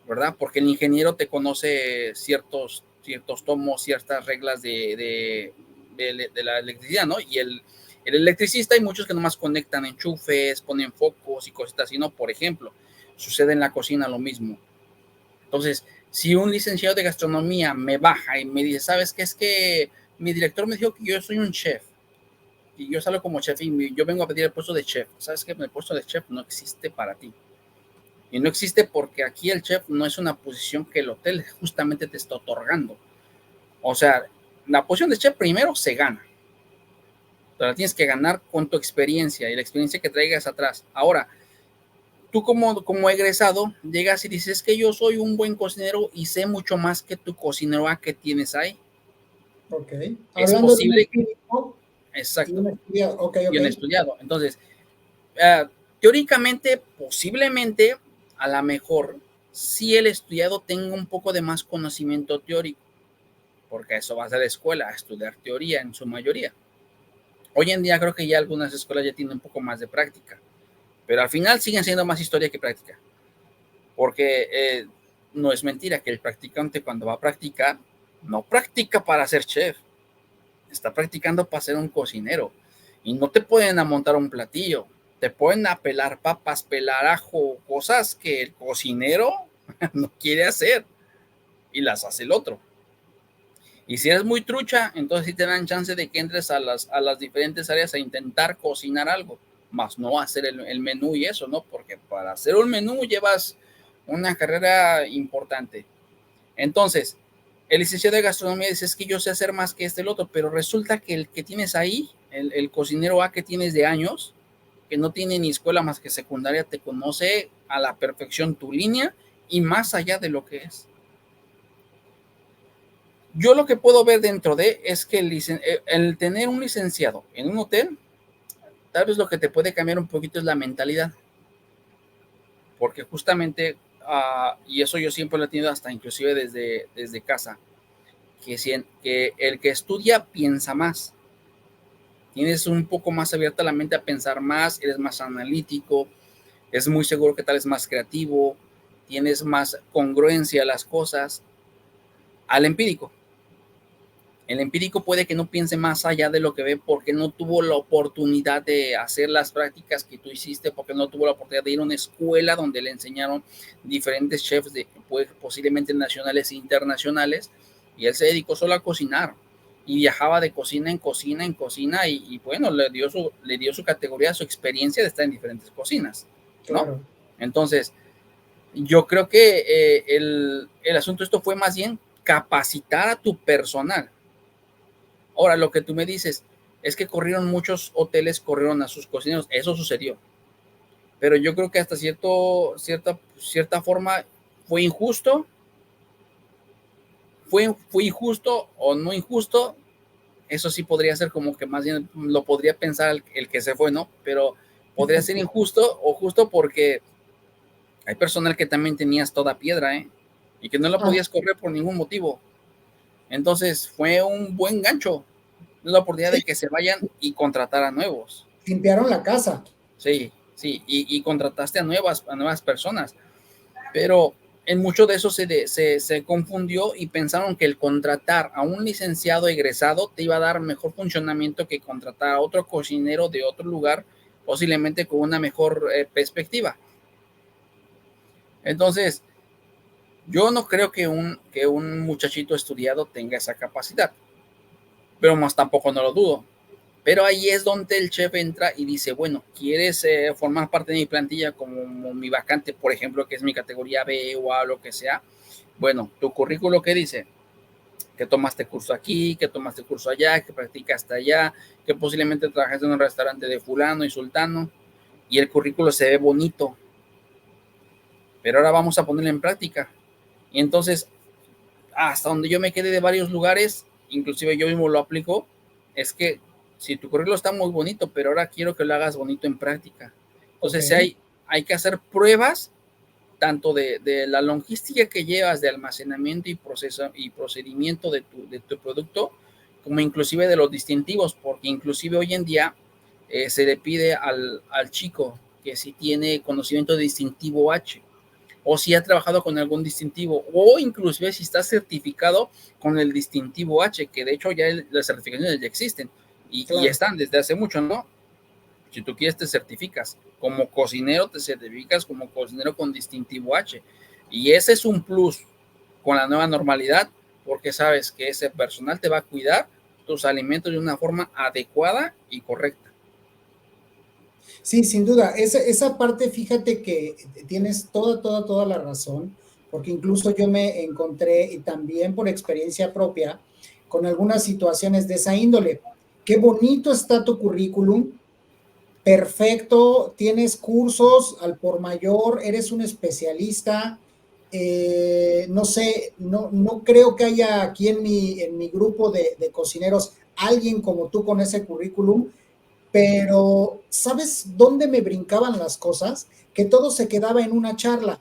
¿verdad? Porque el ingeniero te conoce ciertos tomos, ciertas reglas de la electricidad, ¿no? Y el electricista hay muchos que nomás conectan enchufes, ponen focos y cosas así, ¿no? Por ejemplo, sucede en la cocina lo mismo. Entonces, si un licenciado de gastronomía me baja y me dice, ¿sabes qué? Es que mi director me dijo que yo soy un chef y yo salgo como chef y yo vengo a pedir el puesto de chef. ¿Sabes qué? El puesto de chef no existe para ti. Y no existe porque aquí el chef no es una posición que el hotel justamente te está otorgando. O sea, la posición de chef primero se gana. Pero la tienes que ganar con tu experiencia y la experiencia que traigas atrás. Ahora, tú como egresado llegas y dices que yo soy un buen cocinero y sé mucho más que tu cocinero A que tienes ahí.
Ok.
Es
Hablando de un
posible,
empírico y
exacto,
un estudiado. Ok, ok.
bien estudiado. Entonces, teóricamente, posiblemente, a lo mejor, si el estudiado tenga un poco de más conocimiento teórico, porque a eso vas a la escuela, a estudiar teoría en su mayoría. Hoy en día creo que ya algunas escuelas ya tienen un poco más de práctica, pero al final siguen siendo más historia que práctica, porque no es mentira que el practicante cuando va a practicar, no practica para ser chef, está practicando para ser un cocinero, y no te pueden montar un platillo, te pueden pelar papas, pelar ajo, cosas que el cocinero no quiere hacer, y las hace el otro. Y si eres muy trucha, entonces sí te dan chance de que entres a las diferentes áreas a intentar cocinar algo, más no hacer el menú y eso, ¿no? Porque para hacer un menú llevas una carrera importante. Entonces, el licenciado de gastronomía dice, es que yo sé hacer más que el otro, pero resulta que el que tienes ahí, el cocinero A que tienes de años, que no tiene ni escuela más que secundaria, te conoce a la perfección tu línea y más allá de lo que es. Yo lo que puedo ver dentro de es que el tener un licenciado en un hotel, tal vez lo que te puede cambiar un poquito es la mentalidad, porque justamente, y eso yo siempre lo he tenido hasta inclusive desde casa, que el que estudia piensa más, tienes un poco más abierta la mente a pensar más, eres más analítico, es muy seguro que tal es más creativo, tienes más congruencia a las cosas, al empírico. El empírico puede que no piense más allá de lo que ve porque no tuvo la oportunidad de hacer las prácticas que tú hiciste, porque no tuvo la oportunidad de ir a una escuela donde le enseñaron diferentes chefs, pues, posiblemente nacionales e internacionales, y él se dedicó solo a cocinar y viajaba de cocina en cocina en cocina y bueno, le dio su categoría, su experiencia de estar en diferentes cocinas, ¿no?
Claro.
Entonces, yo creo que el asunto esto fue más bien capacitar a tu personal. Ahora, lo que tú me dices es que corrieron muchos hoteles, corrieron a sus cocineros, eso sucedió. Pero yo creo que hasta cierta forma fue injusto, fue injusto o no injusto, eso sí podría ser como que más bien lo podría pensar el que se fue, ¿no? Pero podría ser injusto o justo porque hay personal que también tenías toda piedra, ¿eh? Y que no lo podías correr por ningún motivo. Entonces fue un buen gancho, la oportunidad
Sí,
de que se vayan y contratar a nuevos.
limpiaron la casa.
Sí, sí, y contrataste a nuevas personas, pero en mucho de eso se confundió y pensaron que el contratar a un licenciado egresado te iba a dar mejor funcionamiento que contratar a otro cocinero de otro lugar, posiblemente con una mejor perspectiva. Entonces, yo no creo que un muchachito estudiado tenga esa capacidad, pero más tampoco no lo dudo. Pero ahí es donde el chef entra y dice, bueno, ¿quieres formar parte de mi plantilla como mi vacante, por ejemplo, que es mi categoría B o A, lo que sea? Bueno, tu currículo, ¿qué dice? Que tomaste curso aquí, que tomaste curso allá, que practicaste allá, que posiblemente trabajaste en un restaurante de fulano y sultano, y el currículo se ve bonito, pero ahora vamos a ponerlo en práctica. Y entonces, hasta donde yo me quedé de varios lugares, inclusive yo mismo lo aplico, es que si tu currículo está muy bonito, pero ahora quiero que lo hagas bonito en práctica. Entonces
Okay.
hay que hacer pruebas tanto de la logística que llevas de almacenamiento y procedimiento de tu producto, como inclusive de los distintivos, porque inclusive hoy en día se le pide al chico que si tiene conocimiento de distintivo H, o si ha trabajado con algún distintivo, o inclusive si está certificado con el distintivo H, que de hecho ya las certificaciones ya existen y
Claro.
están desde hace mucho, ¿no? Si tú quieres te certificas, como cocinero te certificas como cocinero con distintivo H, y ese es un plus con la nueva normalidad, porque sabes que ese personal te va a cuidar tus alimentos de una forma adecuada y correcta.
Sí, sin duda. Esa parte, fíjate que tienes toda la razón, porque incluso yo me encontré, y también por experiencia propia, con algunas situaciones de esa índole. Qué bonito está tu currículum, perfecto, tienes cursos al por mayor, eres un especialista. No sé, no creo que haya aquí en mi grupo de cocineros alguien como tú con ese currículum, pero ¿sabes dónde me brincaban las cosas? Que todo se quedaba en una charla.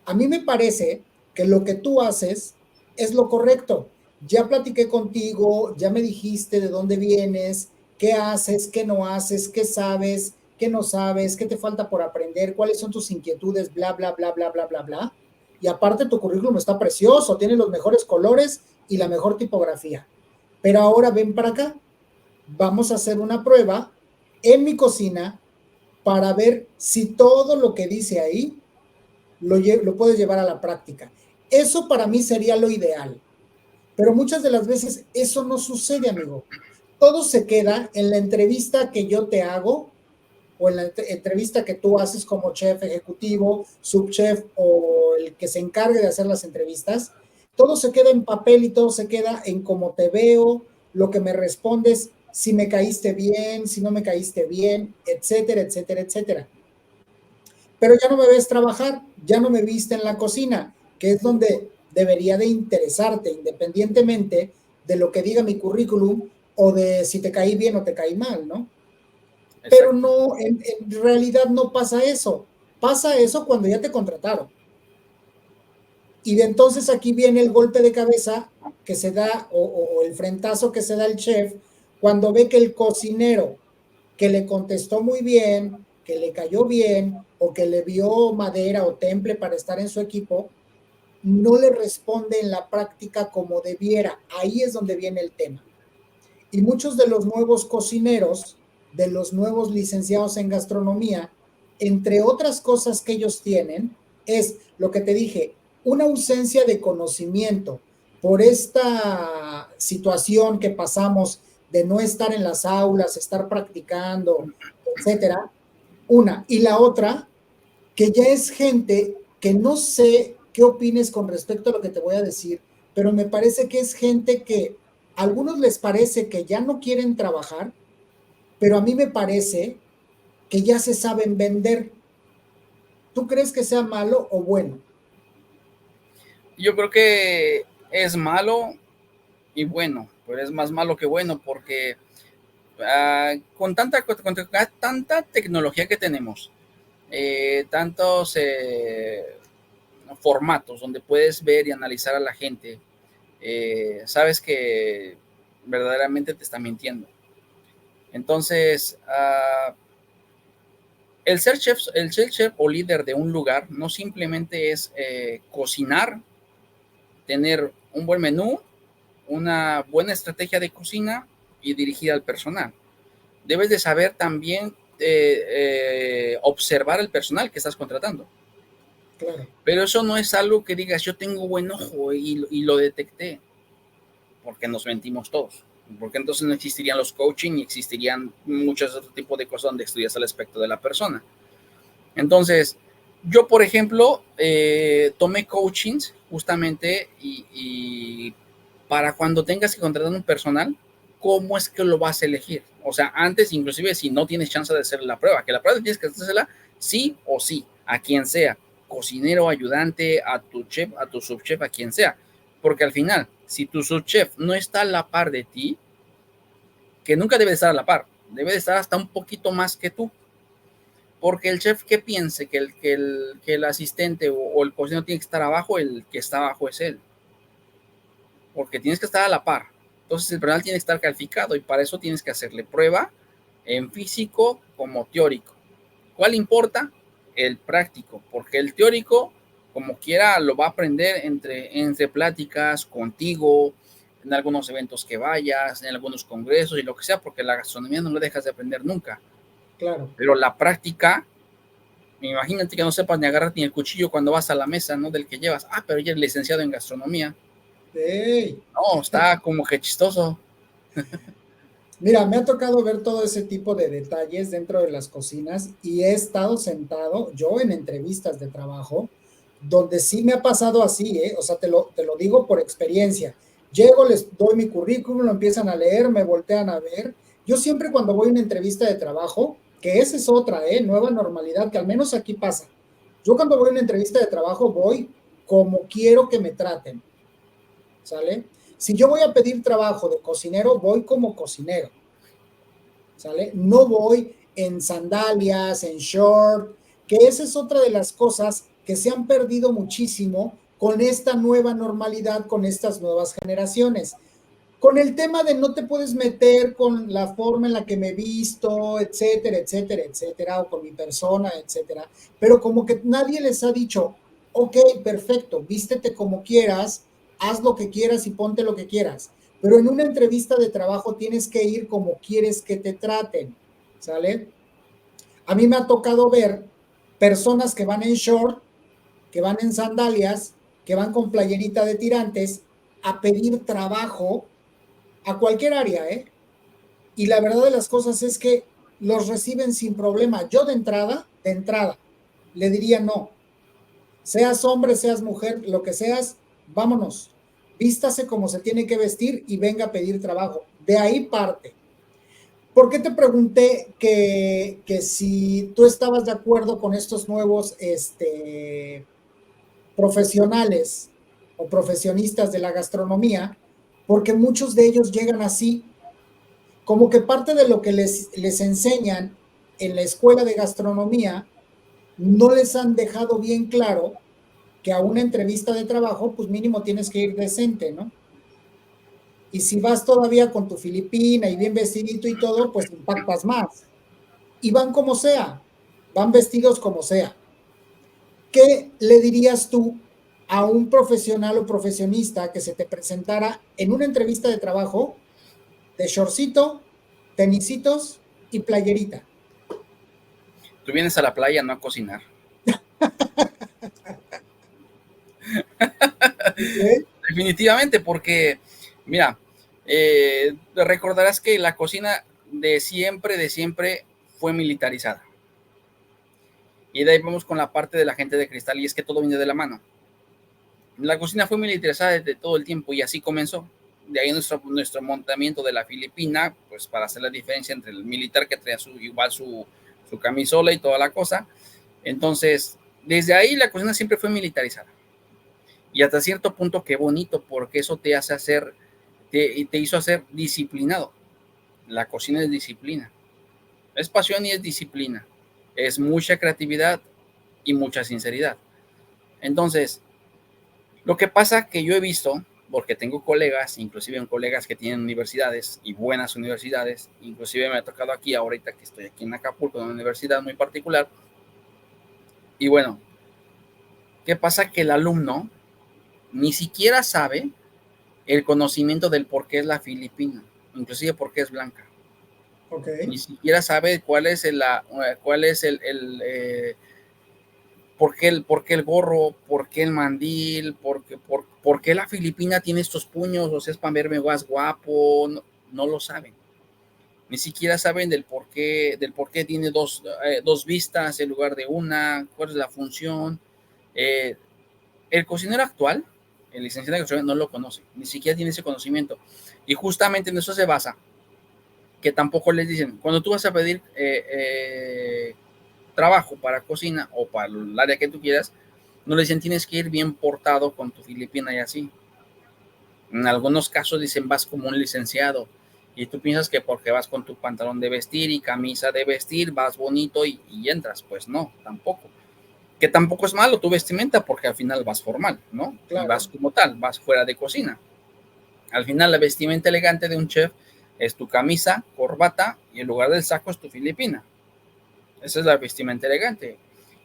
A mí me parece que lo que tú haces es lo correcto. Ya platiqué contigo, ya me dijiste de dónde vienes, qué haces, qué no haces, qué sabes, qué no sabes, qué te falta por aprender, cuáles son tus inquietudes, bla, bla, bla, bla, bla, bla, bla. Y aparte tu currículum está precioso, tiene los mejores colores y la mejor tipografía. Pero ahora ven para acá, vamos a hacer una prueba en mi cocina para ver si todo lo que dice ahí lo puedes llevar a la práctica. Eso para mí sería lo ideal, pero muchas de las veces eso no sucede, amigo. Todo se queda en la entrevista que yo te hago o en la entrevista que tú haces como chef ejecutivo, subchef o el que se encargue de hacer las entrevistas. Todo se queda en papel y todo se queda en cómo te veo, lo que me respondes, si me caíste bien, si no me caíste bien, etcétera, etcétera, etcétera. Pero ya no me ves trabajar, ya no me viste en la cocina, que es debería de interesarte, independientemente de lo que diga mi currículum o de si te caí bien o te caí mal, ¿no?
Exacto.
Pero no, en realidad no pasa eso. Pasa eso cuando ya te contrataron. Y de entonces aquí viene el golpe de cabeza que se da o el frentazo que se da el chef cuando ve que el cocinero que le contestó muy bien, que le cayó bien o que le vio madera o temple para estar en su equipo, no le responde en la práctica como debiera. Ahí es donde viene el tema. Y muchos de los nuevos cocineros, de los nuevos licenciados en gastronomía, entre otras cosas que ellos tienen, es lo que te dije, una ausencia de conocimiento por esta situación que pasamos de no estar en las aulas, estar practicando, etcétera. Una. Y la otra, que ya es gente que no sé qué opines con respecto a lo que te voy a decir, pero me parece que es gente que a algunos les parece que ya no quieren trabajar, pero a mí me parece que ya se saben vender. ¿Tú crees que sea malo o bueno?
Yo creo que es malo y bueno, pero es más malo que bueno porque con tanta tecnología que tenemos, tantos formatos donde puedes ver y analizar a la gente, sabes que verdaderamente te está mintiendo. Entonces, el ser chef o líder de un lugar no simplemente es cocinar, tener un buen menú, una buena estrategia de cocina y dirigir al personal. Debes de saber también observar el personal que estás contratando.
Claro.
Pero eso no es algo que digas, yo tengo buen ojo y lo detecté, porque nos mentimos todos. Porque entonces no existirían los coaching y existirían muchos otros tipos de cosas donde estudias al aspecto de la persona. Entonces, yo, por ejemplo, tomé coachings justamente y para cuando tengas que contratar un personal, ¿cómo es que lo vas a elegir? O sea, antes, inclusive, si no tienes chance de hacer la prueba, que la prueba tienes que hacerla sí o sí, a quien sea, cocinero, ayudante, a tu chef, a tu subchef, a quien sea. Porque al final, si tu subchef no está a la par de ti, que nunca debe de estar a la par, debe de estar hasta un poquito más que tú, porque el chef que piense que el asistente o el cocinero tiene que estar abajo, el que está abajo es él, porque tienes que estar a la par. Entonces el personal tiene que estar calificado y para eso tienes que hacerle prueba en físico como teórico. ¿Cuál importa? El práctico, porque el teórico, como quiera, lo va a aprender entre pláticas, contigo, en algunos eventos que vayas, en algunos congresos y lo que sea, porque la gastronomía no la dejas de aprender nunca.
Claro.
Pero la práctica, imagínate que no sepas ni agarrar ni el cuchillo cuando vas a la mesa, ¿no? Del que llevas. Ah, pero ella es licenciado en gastronomía.
Hey.
No, está como que chistoso.
Mira, me ha tocado ver todo ese tipo de detalles dentro de las cocinas y he estado sentado yo en entrevistas de trabajo donde sí me ha pasado así, ¿eh? O sea, te lo digo por experiencia. Llego, les doy mi currículum, lo empiezan a leer, me voltean a ver. Yo siempre cuando voy a una entrevista de trabajo, que esa es otra, ¿eh? Nueva normalidad, que al menos aquí pasa. Yo cuando voy a una entrevista de trabajo voy como quiero que me traten, ¿sale? Si yo voy a pedir trabajo de cocinero, voy como cocinero, ¿sale? No voy en sandalias, en short, que esa es otra de las cosas que se han perdido muchísimo con esta nueva normalidad, con estas nuevas generaciones. Con el tema de no te puedes meter con la forma en la que me he visto, etcétera, etcétera, etcétera, o con mi persona, etcétera. Pero como que nadie les ha dicho, ok, perfecto, vístete como quieras, haz lo que quieras y ponte lo que quieras. Pero en una entrevista de trabajo tienes que ir como quieres que te traten, ¿sale? A mí me ha tocado ver personas que van en short, que van en sandalias, que van con playerita de tirantes a pedir trabajo a cualquier área, ¿eh? Y la verdad de las cosas es que los reciben sin problema. Yo de entrada, le diría no. Seas hombre, seas mujer, lo que seas, vámonos. Vístase como se tiene que vestir y venga a pedir trabajo. De ahí parte. ¿Por qué te pregunté que si tú estabas de acuerdo con estos nuevos profesionales? o profesionistas de la gastronomía, porque muchos de ellos llegan así, como que parte de lo que les enseñan en la escuela de gastronomía, no les han dejado bien claro que a una entrevista de trabajo, pues mínimo tienes que ir decente, ¿no? Y si vas todavía con tu filipina y bien vestidito y todo, pues impactas más. Y van como sea, van vestidos como sea. ¿Qué le dirías tú a un profesional o profesionista que se te presentara en una entrevista de trabajo de shortcito, tenisitos y playerita?
Tú vienes a la playa no a cocinar.
¿Okay?
Definitivamente, porque, mira, recordarás que la cocina de siempre fue militarizada. Y de ahí vamos con la parte de la gente de cristal, y es que todo viene de la mano. La cocina fue militarizada desde todo el tiempo y así comenzó. De ahí nuestro montamiento de la Filipina, pues para hacer la diferencia entre el militar que traía igual su camisola y toda la cosa. Entonces, desde ahí la cocina siempre fue militarizada. Y hasta cierto punto, qué bonito, porque eso te hace hacer, te hizo hacer disciplinado. La cocina es disciplina. Es pasión y es disciplina. Es mucha creatividad y mucha sinceridad. Entonces, lo que pasa que yo he visto, porque tengo colegas, inclusive colegas que tienen universidades y buenas universidades, inclusive me ha tocado aquí, ahorita que estoy aquí en Acapulco, en una universidad muy particular, y bueno, ¿qué pasa? Que el alumno ni siquiera sabe el conocimiento del por qué es la Filipina, inclusive por qué es blanca.
Okay.
Ni siquiera sabe cuál es por qué el gorro, por qué el mandil, por qué la Filipina tiene estos puños, o sea, es para verme más guapo, no, no lo saben. Ni siquiera saben del por qué tiene dos vistas en lugar de una, cuál es la función. Eh, el cocinero actual, el licenciado de gastronomía, no lo conoce, ni siquiera tiene ese conocimiento. Y justamente en eso se basa, que tampoco les dicen, cuando tú vas a pedir trabajo para cocina o para el área que tú quieras, no le dicen tienes que ir bien portado con tu filipina y así. En algunos casos dicen vas como un licenciado y tú piensas que porque vas con tu pantalón de vestir y camisa de vestir vas bonito y entras. Pues no, tampoco. Que tampoco es malo tu vestimenta porque al final vas formal, ¿no? Y vas
Claro.
como tal, vas fuera de cocina. Al final la vestimenta elegante de un chef es tu camisa, corbata y en lugar del saco es tu filipina. Esa es la vestimenta elegante.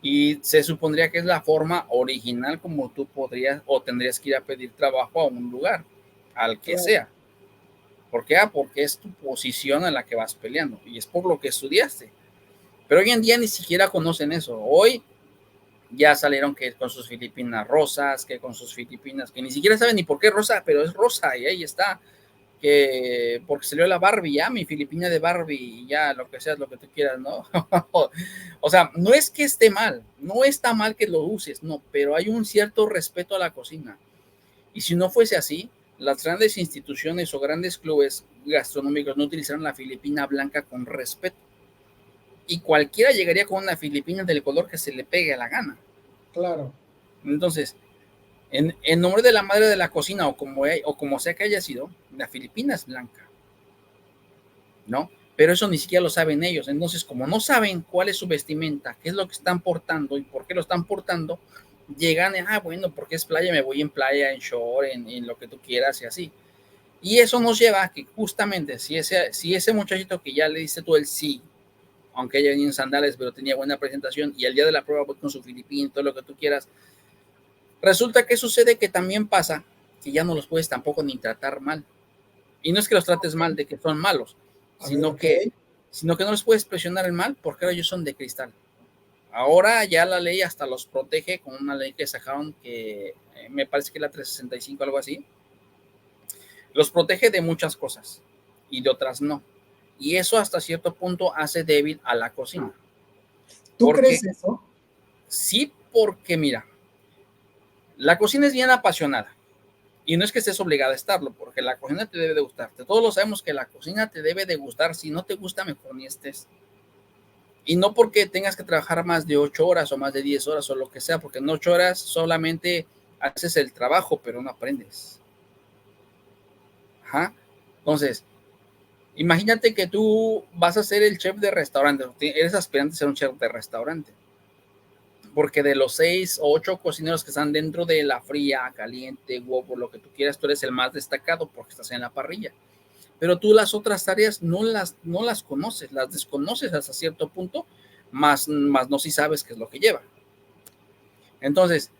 Y se supondría que es la forma original como tú podrías o tendrías que ir a pedir trabajo a un lugar, al que
Claro.
sea. ¿Por qué? Porque es tu posición en la que vas peleando y es por lo que estudiaste. Pero hoy en día ni siquiera conocen eso. Hoy ya salieron que con sus filipinas rosas, que con sus filipinas, que ni siquiera saben ni por qué rosa, pero es rosa y ahí está. Que porque salió la Barbie, ya mi Filipina de Barbie, y ya lo que seas, lo que tú quieras, ¿no? O sea, no es que esté mal, no está mal que lo uses, no, pero hay un cierto respeto a la cocina. Y si no fuese así, las grandes instituciones o grandes clubes gastronómicos no utilizaran la Filipina blanca con respeto. Y cualquiera llegaría con una Filipina del color que se le pegue a la gana.
Claro.
Entonces, en nombre de la madre de la cocina o como sea que haya sido, la Filipina es blanca. ¿No? Pero eso ni siquiera lo saben ellos. Entonces, como no saben cuál es su vestimenta, qué es lo que están portando y por qué lo están portando, llegan, bueno, porque es playa, me voy en playa, en short, en lo que tú quieras y así. Y eso nos lleva a que justamente si ese muchachito que ya le diste tú el sí, aunque ella venía en sandales, pero tenía buena presentación, y el día de la prueba voy con su filipín, todo lo que tú quieras, resulta que sucede que también pasa que ya no los puedes tampoco ni tratar mal. Y no es que los trates mal de que son malos,
A ver,
sino
ok.
que, sino que no les puedes presionar el mal porque ahora ellos son de cristal. Ahora ya la ley hasta los protege con una ley que sacaron que me parece que es la 365, algo así. Los protege de muchas cosas y de otras no. Y eso hasta cierto punto hace débil a la cocina.
¿Tú
Porque
crees eso?
sí, porque mira, la cocina es bien apasionada. Y no es que estés obligada a estarlo, porque la cocina te debe de gustarte. Todos lo sabemos que la cocina te debe de gustar. Si no te gusta, mejor ni estés. Y no porque tengas que trabajar más de 8 horas o más de 10 horas o lo que sea, porque en 8 horas solamente haces el trabajo, pero no aprendes. Ajá. Entonces, imagínate que tú vas a ser el chef de restaurante, eres aspirante a ser un chef de restaurante, porque de los 6 o 8 cocineros que están dentro de la fría, caliente, huevo, lo que tú quieras, tú eres el más destacado porque estás en la parrilla. Pero tú las otras áreas no las conoces, las desconoces hasta cierto punto, más no si sabes qué es lo que lleva. Entonces,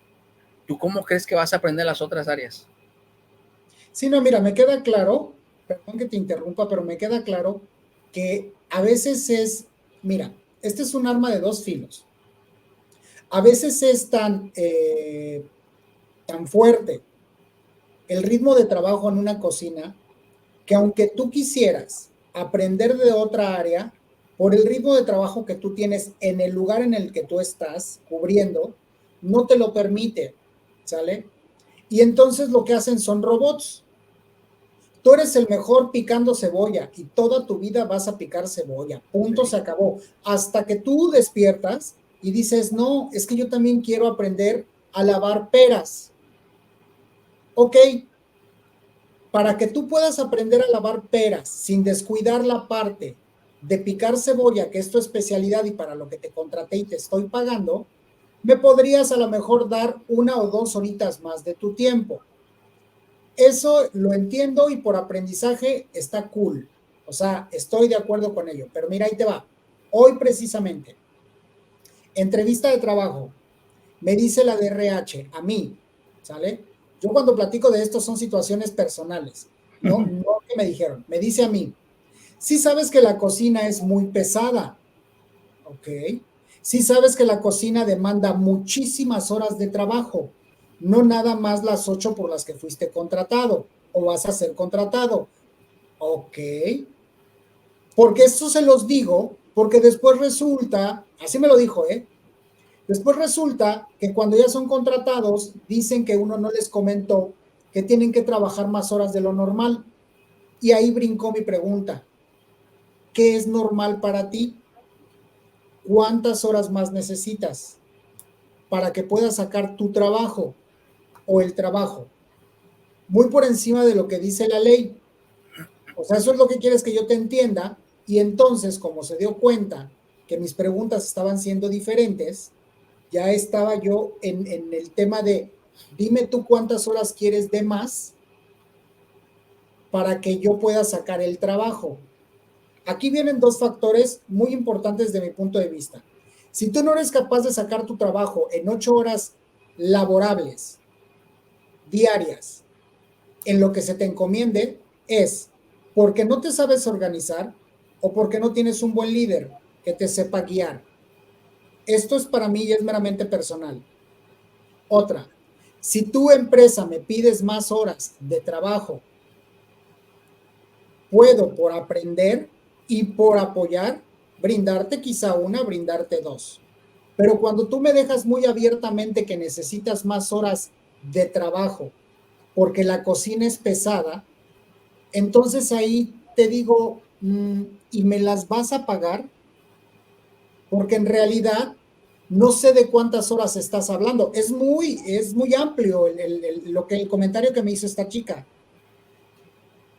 ¿tú cómo crees que vas a aprender las otras áreas?
Sí, no, mira, me queda claro, perdón que te interrumpa, pero me queda claro que a veces mira, este es un arma de dos filos. A veces es tan fuerte el ritmo de trabajo en una cocina que aunque tú quisieras aprender de otra área, por el ritmo de trabajo que tú tienes en el lugar en el que tú estás cubriendo, no te lo permite, ¿sale? Y entonces lo que hacen son robots. Tú eres el mejor picando cebolla y toda tu vida vas a picar cebolla. Punto,
Sí.
se acabó. Hasta que tú despiertas y dices, no, es que yo también quiero aprender a lavar peras. Ok, para que tú puedas aprender a lavar peras sin descuidar la parte de picar cebolla, que es tu especialidad y para lo que te contraté y te estoy pagando, me podrías a lo mejor dar 1 o 2 horitas más de tu tiempo. Eso lo entiendo y por aprendizaje está cool. O sea, estoy de acuerdo con ello. Pero mira, ahí te va. Hoy precisamente, entrevista de trabajo, me dice la de RH, a mí, ¿sale? Yo cuando platico de esto son situaciones personales, no que me dijeron, me dice a mí, sí sabes que la cocina es muy pesada, ¿ok? Sí sabes que la cocina demanda muchísimas horas de trabajo, no nada más las 8 por las que fuiste contratado o vas a ser contratado, ¿ok? Porque eso se los digo, porque después resulta, así me lo dijo, ¿eh? Después resulta que cuando ya son contratados, dicen que uno no les comentó que tienen que trabajar más horas de lo normal. Y ahí brincó mi pregunta. ¿Qué es normal para ti? ¿Cuántas horas más necesitas para que puedas sacar tu trabajo o el trabajo? Muy por encima de lo que dice la ley. O sea, eso es lo que quieres que yo te entienda. Y entonces, como se dio cuenta que mis preguntas estaban siendo diferentes, ya estaba yo en el tema de, dime tú cuántas horas quieres de más para que yo pueda sacar el trabajo. Aquí vienen dos factores muy importantes de mi punto de vista. Si tú no eres capaz de sacar tu trabajo en 8 horas laborables, diarias, en lo que se te encomiende, es porque no te sabes organizar o porque no tienes un buen líder que te sepa guiar. Esto es para mí y es meramente personal. Otra, si tu empresa me pides más horas de trabajo, puedo por aprender y por apoyar, brindarte quizá una, brindarte dos. Pero cuando tú me dejas muy abiertamente que necesitas más horas de trabajo porque la cocina es pesada, entonces ahí te digo, ¿y me las vas a pagar? Porque en realidad no sé de cuántas horas estás hablando. Es muy amplio el comentario que me hizo esta chica.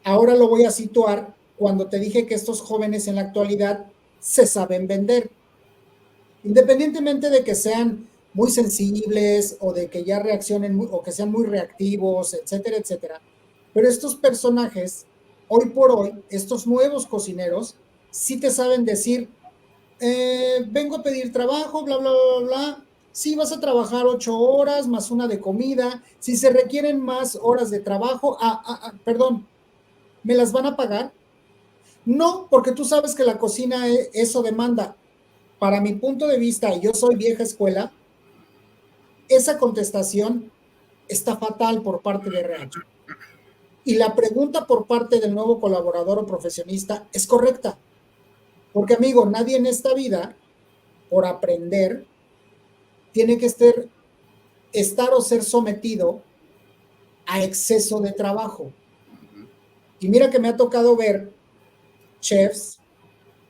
Ahora lo voy a situar cuando te dije que estos jóvenes en la actualidad se saben vender. Independientemente de que sean muy sensibles o de que ya reaccionen o que sean muy reactivos, etcétera, etcétera. Pero estos personajes, hoy por hoy, estos nuevos cocineros, sí te saben decir, vengo a pedir trabajo, bla, bla, bla, bla. Sí, vas a trabajar 8 horas más una de comida. Si se requieren más horas de trabajo, perdón, ¿me las van a pagar? No, porque tú sabes que la cocina eso demanda. Para mi punto de vista, y yo soy vieja escuela, esa contestación está fatal por parte de RH. Y la pregunta por parte del nuevo colaborador o profesionista es correcta. Porque, amigo, nadie en esta vida, por aprender, tiene que estar o ser sometido a exceso de trabajo. Y mira que me ha tocado ver chefs,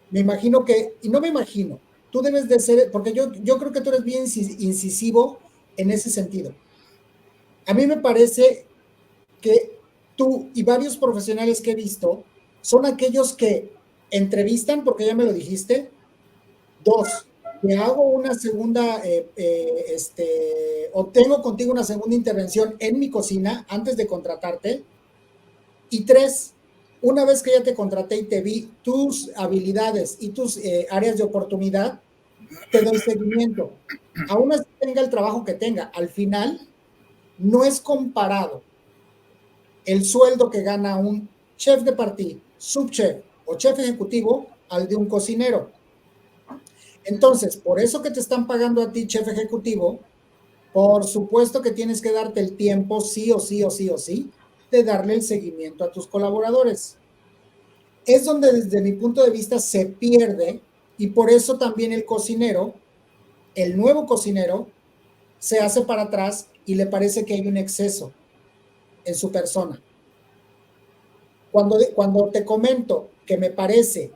me imagino que, y no me imagino, tú debes de ser, porque yo creo que tú eres bien incisivo en ese sentido. A mí me parece que tú y varios profesionales que he visto son aquellos que entrevistan, porque ya me lo dijiste. Dos, te hago una segunda, o tengo contigo una segunda intervención en mi cocina antes de contratarte. Y tres, una vez que ya te contraté y te vi tus habilidades y tus áreas de oportunidad, te doy seguimiento. Aún así tenga el trabajo que tenga, al final no es comparado el sueldo que gana un chef de partie, subchef o chef ejecutivo al de un cocinero. Entonces, por eso que te están pagando a ti, chef ejecutivo, por supuesto que tienes que darte el tiempo, sí o sí o sí o sí, de darle el seguimiento a tus colaboradores. Es donde desde mi punto de vista se pierde y por eso también el cocinero, el nuevo cocinero, se hace para atrás y le parece que hay un exceso en su persona. Cuando te comento que me parece,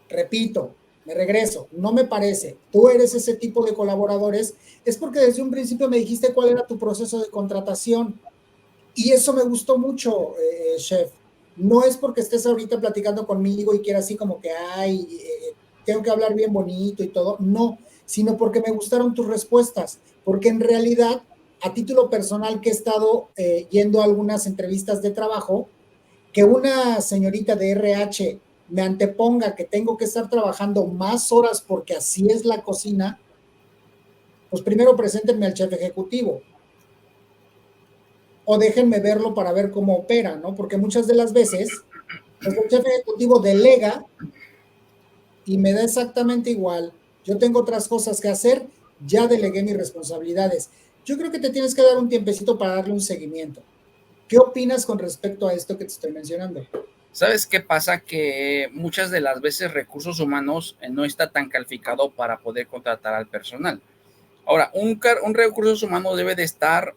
repito, me regreso, no me parece, tú eres ese tipo de colaboradores, es porque desde un principio me dijiste cuál era tu proceso de contratación. Y eso me gustó mucho, chef. No es porque estés ahorita platicando conmigo y quieras así como que, ay, tengo que hablar bien bonito y todo. No, sino porque me gustaron tus respuestas. Porque en realidad, a título personal que he estado yendo a algunas entrevistas de trabajo, que una señorita de RH me anteponga que tengo que estar trabajando más horas porque así es la cocina, pues primero preséntenme al chef ejecutivo o déjenme verlo para ver cómo opera, ¿no? Porque muchas de las veces, pues el chef ejecutivo delega y me da exactamente igual. Yo tengo otras cosas que hacer, ya delegué mis responsabilidades. Yo creo que te tienes que dar un tiempecito para darle un seguimiento. ¿Qué opinas con respecto a esto que te estoy mencionando?
¿Sabes qué pasa? Que muchas de las veces recursos humanos no está tan calificado para poder contratar al personal. Ahora, un recursos humanos debe de estar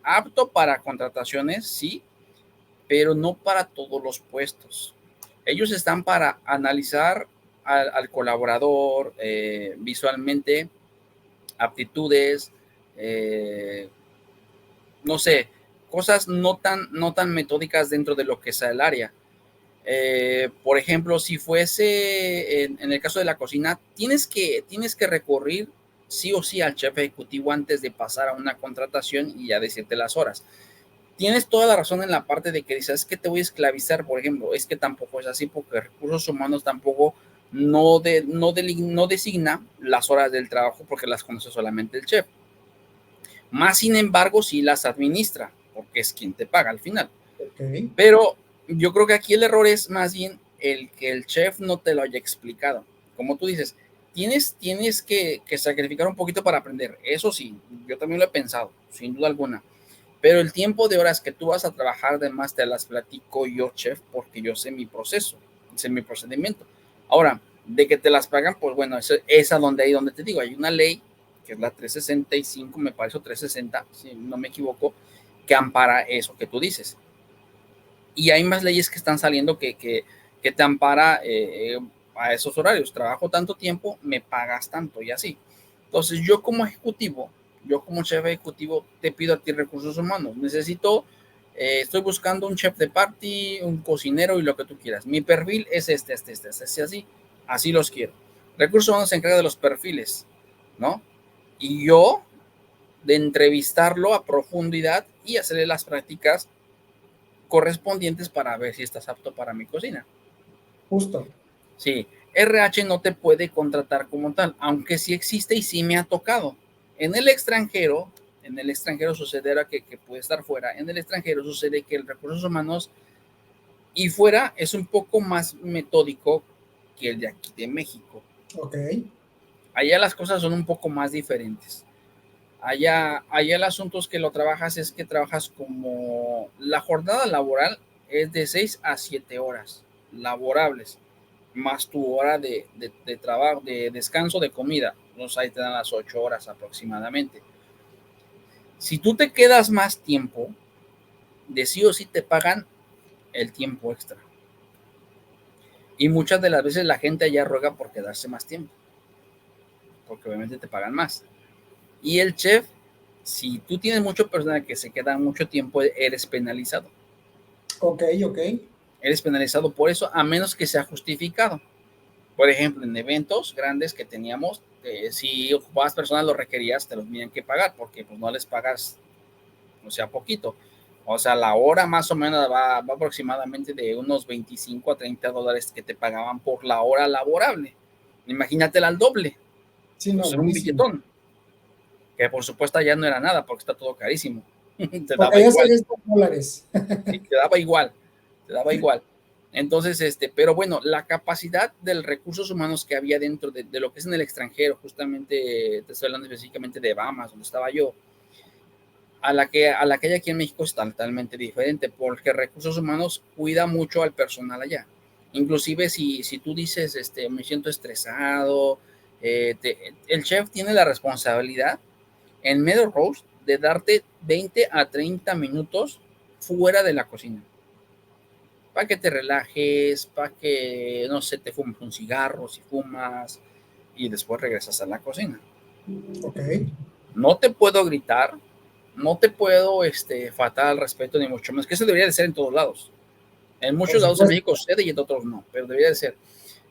apto para contrataciones, sí, pero no para todos los puestos. Ellos están para analizar al colaborador visualmente, aptitudes, eh, no sé, cosas no tan metódicas dentro de lo que sea el área. Por ejemplo, si fuese en el caso de la cocina, tienes que recurrir sí o sí al chef ejecutivo antes de pasar a una contratación y ya decirte las horas. Tienes toda la razón en la parte de que dices, es que te voy a esclavizar, por ejemplo, es que tampoco es así porque recursos humanos tampoco no designa las horas del trabajo porque las conoce solamente el chef. Más sin embargo, sí las administra porque es quien te paga al final.
Okay.
Pero yo creo que aquí el error es más bien el que el chef no te lo haya explicado. Como tú dices, tienes que sacrificar un poquito para aprender. Eso sí, yo también lo he pensado, sin duda alguna. Pero el tiempo de horas que tú vas a trabajar, además te las platico yo, chef, porque yo sé mi proceso, sé mi procedimiento. Ahora, de que te las pagan, pues bueno, es a donde te digo, hay una ley, que es la 365, me parece, 360, si no me equivoco, que ampara eso que tú dices. Y hay más leyes que están saliendo que te ampara a esos horarios. Trabajo tanto tiempo, me pagas tanto y así. Entonces, yo como chef ejecutivo, te pido a ti recursos humanos. Estoy buscando un chef de party, un cocinero y lo que tú quieras. Mi perfil es así. Así los quiero. Recursos humanos se encarga de los perfiles, ¿no? Y yo de entrevistarlo a profundidad y hacerle las prácticas correspondientes para ver si estás apto para mi cocina.
Justo.
Sí, RH no te puede contratar como tal, aunque sí existe y sí me ha tocado. En el extranjero, sucederá que puede estar fuera, en el extranjero sucede que el recursos humanos y fuera es un poco más metódico que el de aquí de México.
Ok.
Allá las cosas son un poco más diferentes. Allá el asunto es que lo trabajas, es que trabajas como la jornada laboral es de 6 a 7 horas laborables, más tu hora de trabajo, de descanso, de comida. Entonces ahí te dan las 8 horas aproximadamente. Si tú te quedas más tiempo, de sí o sí te pagan el tiempo extra. Y muchas de las veces la gente allá ruega por quedarse más tiempo, porque obviamente te pagan más. Y el chef Si tú tienes mucho personal que se queda mucho tiempo, eres penalizado.
Ok.
Eres penalizado por eso, a menos que sea justificado. Por ejemplo, en eventos grandes que teníamos, si ocupabas personal, lo requerías, te los tenían que pagar, porque pues no les pagas, o sea, poquito. O sea, la hora más o menos va aproximadamente de unos 25 a 30 dólares que te pagaban por la hora laborable. Imagínatela al doble.
Sí, no,
Pues era un
buenísimo.
billetón, que por supuesto ya no era nada, porque está todo carísimo. Te
Porque
daba
allá se
igual.
gastan dólares.
Sí, te daba igual, te daba igual. Entonces, pero bueno, la capacidad de recursos humanos que había dentro de lo que es en el extranjero, justamente te estoy hablando específicamente de Bahamas, donde estaba yo, a la que hay aquí en México es totalmente diferente, porque recursos humanos cuida mucho al personal allá. Inclusive si tú dices, me siento estresado, el chef tiene la responsabilidad en medio roast de darte 20 a 30 minutos fuera de la cocina, para que te relajes, para que, no sé, te fumes un cigarro si fumas y después regresas a la cocina.
Ok.
No te puedo gritar, no te puedo faltar al respeto ni mucho menos, que eso debería de ser en todos lados. En
Por
muchos lados en
supuesto.
México sucede y en otros no, pero debería de ser.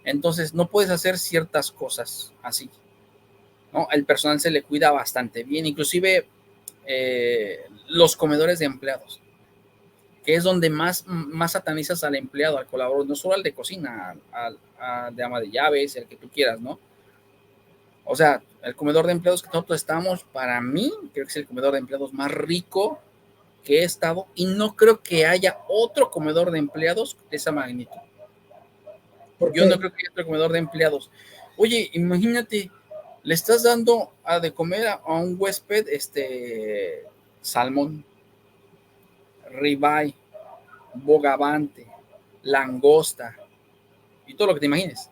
Entonces no puedes hacer ciertas cosas así, ¿no? El personal se le cuida bastante bien, inclusive los comedores de empleados, que es donde más satanizas al empleado, al colaborador, no solo al de cocina, al de ama de llaves, el que tú quieras, ¿no? O sea, el comedor de empleados que nosotros estamos, para mí, creo que es el comedor de empleados más rico que he estado y no creo que haya otro comedor de empleados de esa magnitud.
¿Por
Yo no
qué?
creo que haya otro comedor de empleados. Oye, imagínate, le estás dando a de comer a un huésped salmón, ribeye, bogavante, langosta y todo lo que te imagines.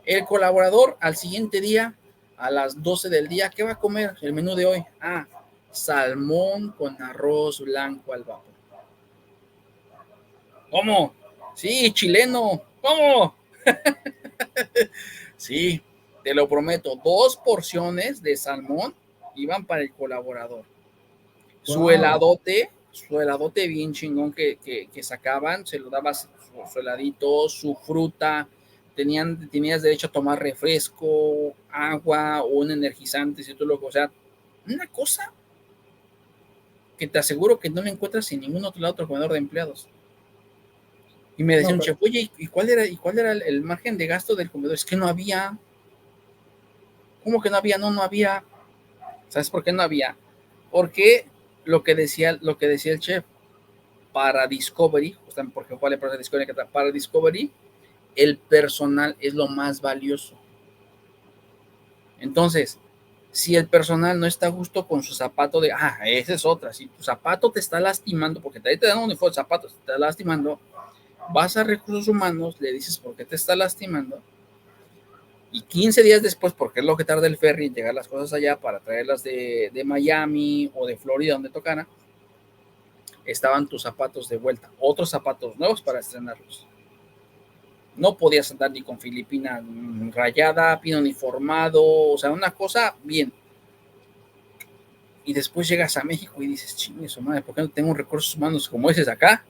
El colaborador al siguiente día, a las 12 del día, ¿qué va a comer? El menú de hoy. Ah, salmón con arroz blanco al vapor. ¿Cómo? Sí, chileno. ¿Cómo? Sí, te lo prometo. 2 porciones de salmón iban para el colaborador.
Wow.
Su heladote bien chingón que sacaban, se lo dabas su heladito, su fruta, tenías derecho a tomar refresco, agua o un energizante, si tú lo, o sea, una cosa que te aseguro que no la encuentras en ningún otro lado, otro comedor de empleados. Y me decía
No,
un
pero
chef, oye, ¿y cuál era el margen de gasto del comedor? Es que no había. ¿Cómo que no había? No, no había. ¿Sabes por qué no había? Porque lo que decía el chef, para Discovery, justamente porque fue la Discovery, para Discovery, el personal es lo más valioso. Entonces, si el personal no está a gusto con su zapato esa es otra, si tu zapato te está lastimando, porque te dan un uniforme de zapatos, te está lastimando, vas a recursos humanos, le dices por qué te está lastimando, y 15 días después, porque es lo que tarda el ferry en llegar las cosas allá para traerlas de Miami o de Florida, donde tocara, estaban tus zapatos de vuelta, otros zapatos nuevos para estrenarlos. No podías andar ni con Filipina rayada, bien uniformado, o sea, una cosa bien. Y después llegas a México y dices, chingue su madre, ¿por qué no tengo recursos humanos como ese acá?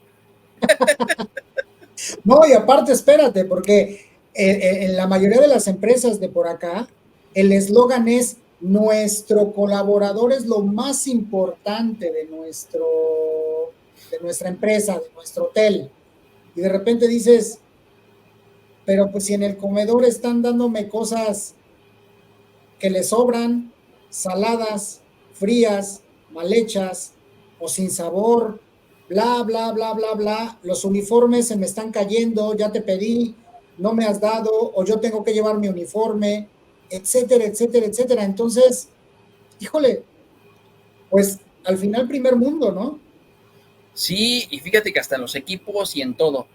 no, y aparte, espérate, porque en la mayoría de las empresas de por acá, el eslogan es: nuestro colaborador es lo más importante de nuestra empresa, de nuestro hotel. Y de repente dices, pero pues si en el comedor están dándome cosas que le sobran, saladas, frías, mal hechas o sin sabor, bla, bla, bla, bla, bla, los uniformes se me están cayendo, ya te pedí, no me has dado, o yo tengo que llevar mi uniforme, etcétera, etcétera, etcétera. Entonces, híjole, pues al final primer mundo, ¿no?
Sí, y fíjate que hasta en los equipos y en todo,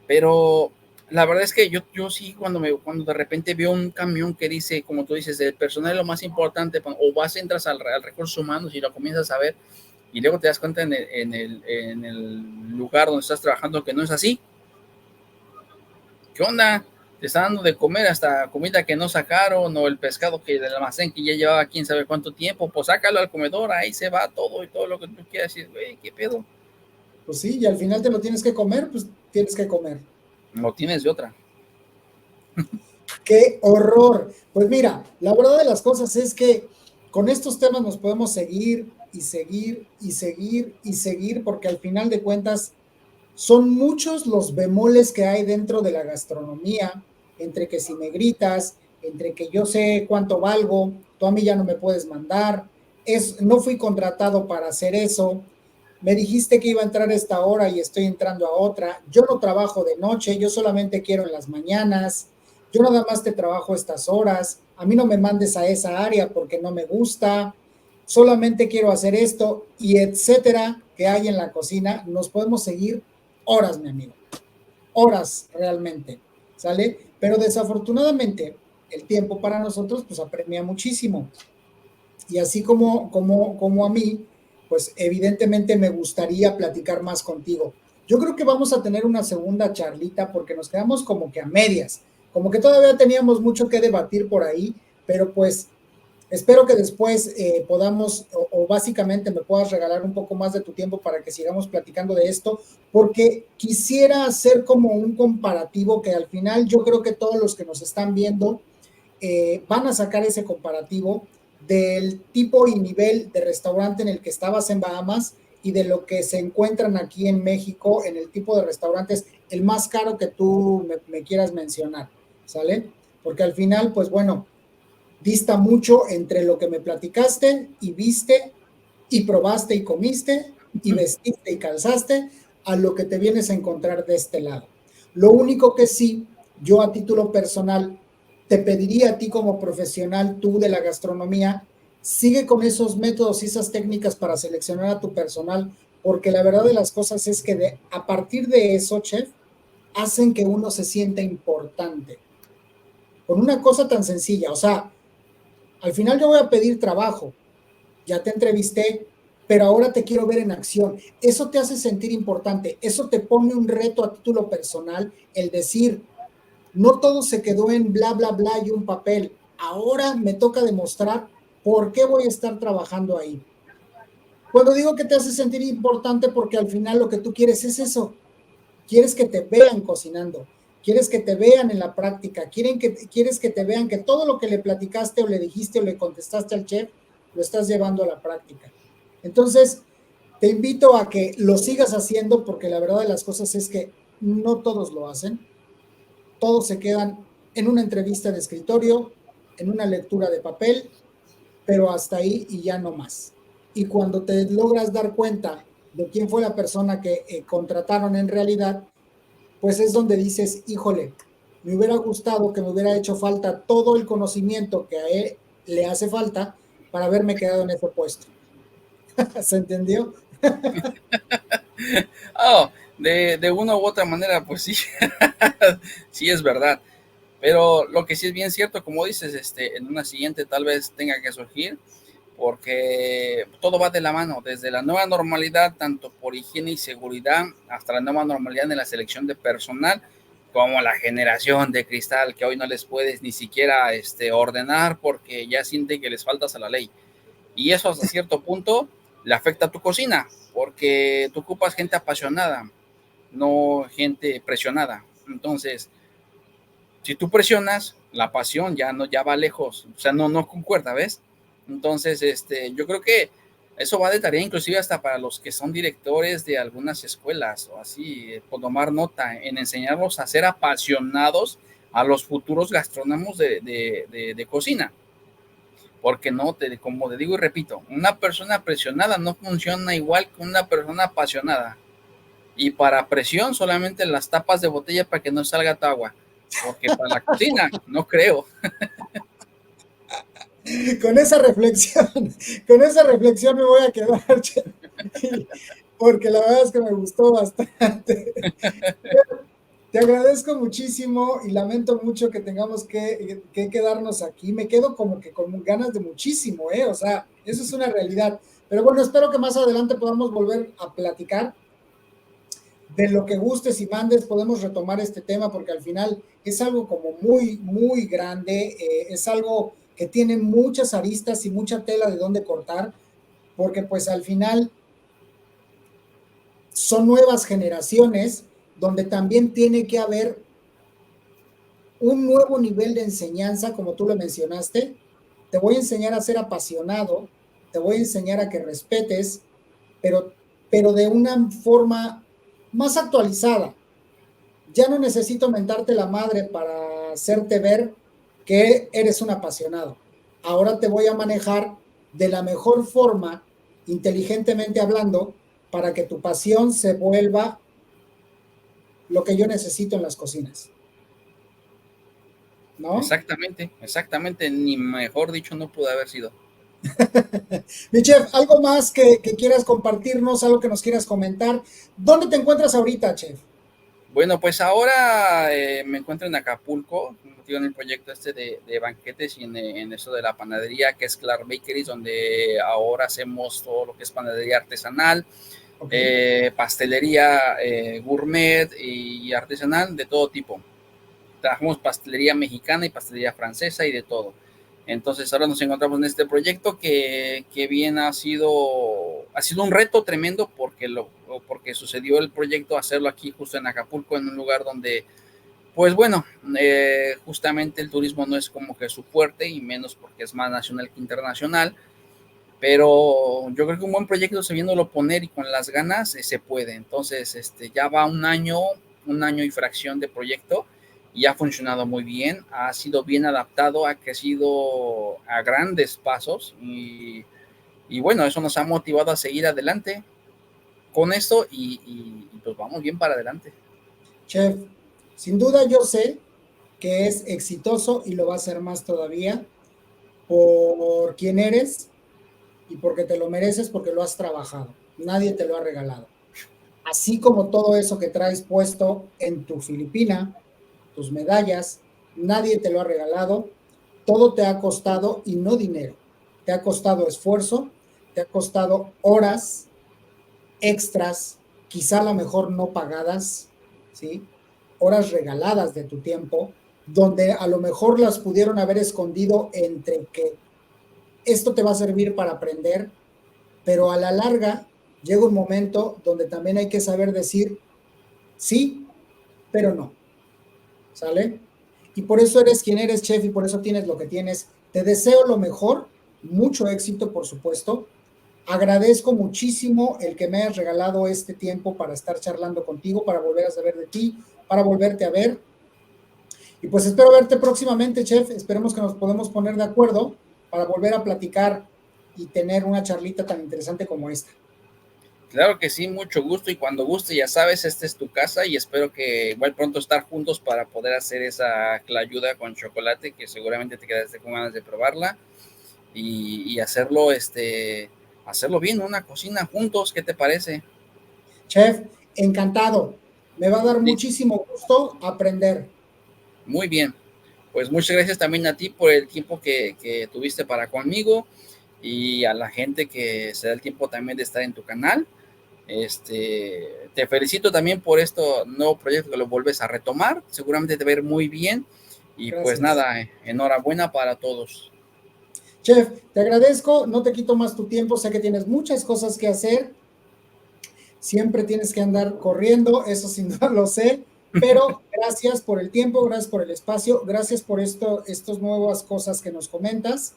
pero la verdad es que yo sí, cuando de repente veo un camión que dice, como tú dices, el personal es lo más importante, o entras al recursos humanos y lo comienzas a ver, y luego te das cuenta en el lugar donde estás trabajando que no es así. ¿Qué onda? te están dando de comer hasta comida que no sacaron, o el pescado que del almacén que ya llevaba quién sabe cuánto tiempo, pues sácalo al comedor, ahí se va todo y todo lo que tú quieras. Y, güey, ¿qué pedo?
Pues sí, y al final te lo tienes que comer, pues tienes que comer.
No tienes de otra.
¡Qué horror! Pues mira, la verdad de las cosas es que con estos temas nos podemos seguir y seguir y seguir y seguir, porque al final de cuentas son muchos los bemoles que hay dentro de la gastronomía, entre que si me gritas, entre que yo sé cuánto valgo, tú a mí ya no me puedes mandar, no fui contratado para hacer eso, me dijiste que iba a entrar a esta hora y estoy entrando a otra, yo no trabajo de noche, yo solamente quiero en las mañanas, yo nada más te trabajo estas horas, a mí no me mandes a esa área porque no me gusta, solamente quiero hacer esto y etcétera que hay en la cocina, nos podemos seguir horas, mi amigo, horas realmente, ¿sale? Pero desafortunadamente el tiempo para nosotros pues apremia muchísimo y así como a mí, pues evidentemente me gustaría platicar más contigo. Yo creo que vamos a tener una segunda charlita porque nos quedamos como que a medias, como que todavía teníamos mucho que debatir por ahí, pero pues espero que después podamos o básicamente me puedas regalar un poco más de tu tiempo para que sigamos platicando de esto, porque quisiera hacer como un comparativo que al final yo creo que todos los que nos están viendo van a sacar ese comparativo del tipo y nivel de restaurante en el que estabas en Bahamas y de lo que se encuentran aquí en México en el tipo de restaurantes, el más caro que tú me quieras mencionar, ¿sale? Porque al final, pues bueno, dista mucho entre lo que me platicaste y viste y probaste y comiste y vestiste y calzaste a lo que te vienes a encontrar de este lado. Lo único que sí, yo a título personal te pediría a ti como profesional, tú de la gastronomía, sigue con esos métodos y esas técnicas para seleccionar a tu personal, porque la verdad de las cosas es que a partir de eso, chef, hacen que uno se sienta importante. Con una cosa tan sencilla, o sea, al final yo voy a pedir trabajo, ya te entrevisté, pero ahora te quiero ver en acción. Eso te hace sentir importante, eso te pone un reto a título personal, el decir, no todo se quedó en bla, bla, bla y un papel. Ahora me toca demostrar por qué voy a estar trabajando ahí. Cuando digo que te hace sentir importante, porque al final lo que tú quieres es eso. Quieres que te vean cocinando, quieres que te vean en la práctica, quieres que te vean que todo lo que le platicaste o le dijiste o le contestaste al chef, lo estás llevando a la práctica. Entonces, te invito a que lo sigas haciendo porque la verdad de las cosas es que no todos lo hacen, todos se quedan en una entrevista de escritorio, en una lectura de papel, pero hasta ahí y ya no más. Y cuando te logras dar cuenta de quién fue la persona que contrataron en realidad, pues es donde dices, híjole, me hubiera gustado que me hubiera hecho falta todo el conocimiento que a él le hace falta para haberme quedado en ese puesto. ¿Se entendió?
Oh, de una u otra manera, pues sí, sí es verdad. Pero lo que sí es bien cierto, como dices, en una siguiente tal vez tenga que surgir, porque todo va de la mano, desde la nueva normalidad, tanto por higiene y seguridad, hasta la nueva normalidad en la selección de personal, como la generación de cristal, que hoy no les puedes ni siquiera ordenar porque ya sienten que les faltas a la ley. Y eso hasta cierto punto le afecta a tu cocina, porque tú ocupas gente apasionada, no gente presionada. Entonces, si tú presionas, la pasión ya va lejos, o sea, no concuerda, ¿ves? Entonces, yo creo que eso va de tarea inclusive hasta para los que son directores de algunas escuelas o así, por tomar nota en enseñarlos a ser apasionados a los futuros gastrónomos de cocina. Porque no, como te digo y repito, una persona presionada no funciona igual que una persona apasionada. Y para presión solamente las tapas de botella para que no salga tu agua. Porque para la cocina, no creo.
Con esa reflexión, con esa reflexión me voy a quedar, chef, porque la verdad es que me gustó bastante. Te agradezco muchísimo y lamento mucho que tengamos que quedarnos aquí. Me quedo como que con ganas de muchísimo, ¿eh? O sea, eso es una realidad. Pero bueno, espero que más adelante podamos volver a platicar de lo que gustes y mandes podemos retomar este tema porque al final es algo como muy, muy grande, es algo que tiene muchas aristas y mucha tela de dónde cortar, porque pues al final son nuevas generaciones donde también tiene que haber un nuevo nivel de enseñanza, como tú lo mencionaste. Te voy a enseñar a ser apasionado, te voy a enseñar a que respetes, pero de una forma más actualizada. Ya no necesito mentarte la madre para hacerte ver que eres un apasionado. Ahora te voy a manejar de la mejor forma, inteligentemente hablando, para que tu pasión se vuelva lo que yo necesito en las cocinas. ¿No?
Exactamente, exactamente, ni mejor dicho no pudo haber sido.
Mi chef, ¿algo más que quieras compartirnos, algo que nos quieras comentar? ¿Dónde te encuentras ahorita, chef?
Bueno, pues ahora me encuentro en Acapulco, metido en el proyecto este de banquetes y en eso de la panadería, que es Clark Bakeries, donde ahora hacemos todo lo que es panadería artesanal,
Okay.
pastelería gourmet y artesanal de todo tipo. Trabajamos pastelería mexicana y pastelería francesa y de todo. Entonces ahora nos encontramos en este proyecto que bien ha sido un reto tremendo porque sucedió el proyecto hacerlo aquí justo en Acapulco, en un lugar donde, pues bueno, justamente el turismo no es como que su fuerte y menos porque es más nacional que internacional, pero yo creo que un buen proyecto sabiéndolo poner y con las ganas se puede. Entonces ya va un año y fracción de proyecto y ha funcionado muy bien, ha sido bien adaptado, ha crecido a grandes pasos y bueno, eso nos ha motivado a seguir adelante con esto y pues vamos bien para adelante.
Chef, sin duda yo sé que es exitoso y lo va a ser más todavía por quién eres y porque te lo mereces, porque lo has trabajado. Nadie te lo ha regalado. Así como todo eso que traes puesto en tu Filipina, tus medallas, nadie te lo ha regalado. Todo te ha costado y no dinero. Te ha costado esfuerzo, te ha costado horas extras, quizá a lo mejor no pagadas, ¿sí? Horas regaladas de tu tiempo, donde a lo mejor las pudieron haber escondido entre que esto te va a servir para aprender, pero a la larga llega un momento donde también hay que saber decir sí, pero no, ¿sale? Y por eso eres quien eres, chef, y por eso tienes lo que tienes. Te deseo lo mejor, mucho éxito, por supuesto. Agradezco muchísimo el que me hayas regalado este tiempo para estar charlando contigo, para volver a saber de ti, para volverte a ver. Y pues espero verte próximamente, chef. Esperemos que nos podamos poner de acuerdo para volver a platicar y tener una charlita tan interesante como esta.
Claro que sí, mucho gusto y cuando guste, ya sabes, esta es tu casa y espero que igual pronto estar juntos para poder hacer esa clayuda con chocolate que seguramente te quedaste con ganas de probarla y hacerlo bien, una cocina juntos, ¿qué te parece?
Chef, encantado. Me va a dar
Listo.
muchísimo gusto aprender.
Muy bien, pues muchas gracias también a ti por el tiempo que tuviste para conmigo y a la gente que se da el tiempo también de estar en tu canal. Te felicito también por este nuevo proyecto que lo vuelves a retomar, seguramente te va a ir muy bien y pues
Gracias.
nada, enhorabuena para todos.
Chef, te agradezco, no te quito más tu tiempo, sé que tienes muchas cosas que hacer, siempre tienes que andar corriendo, eso sin duda lo sé, pero gracias por el tiempo, gracias por el espacio, gracias por estas nuevas cosas que nos comentas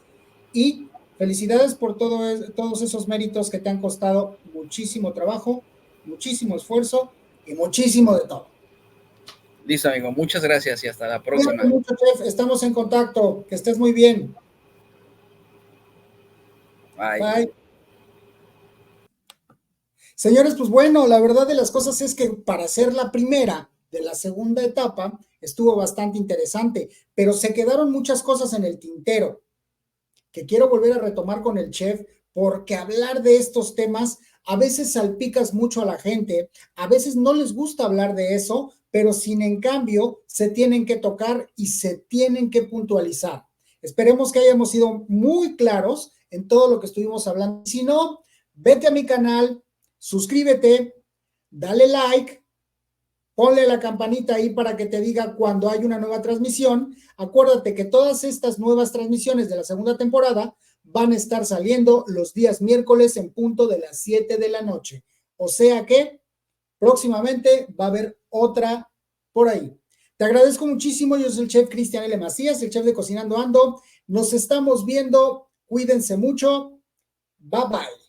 y felicidades por todos esos méritos que te han costado muchísimo trabajo, muchísimo esfuerzo y muchísimo de todo.
Listo, amigo, muchas gracias y hasta la
Cuídate
próxima.
mucho, chef, estamos en contacto, que estés muy bien.
Bye.
Bye. Señores, pues bueno, la verdad de las cosas es que para ser la primera de la segunda etapa estuvo bastante interesante, pero se quedaron muchas cosas en el tintero que quiero volver a retomar con el chef, porque hablar de estos temas a veces salpicas mucho a la gente, a veces no les gusta hablar de eso, pero sin en cambio se tienen que tocar y se tienen que puntualizar. Esperemos que hayamos sido muy claros en todo lo que estuvimos hablando. Si no, vete a mi canal, suscríbete, dale like ponle la campanita ahí para que te diga cuando hay una nueva transmisión. Acuérdate que todas estas nuevas transmisiones de la segunda temporada van a estar saliendo los días miércoles en punto de las 7 de la noche. O sea que próximamente va a haber otra por ahí. Te agradezco muchísimo. Yo soy el chef Cristian L. Macías, el chef de Cocinando Ando. Nos estamos viendo. Cuídense mucho. Bye bye.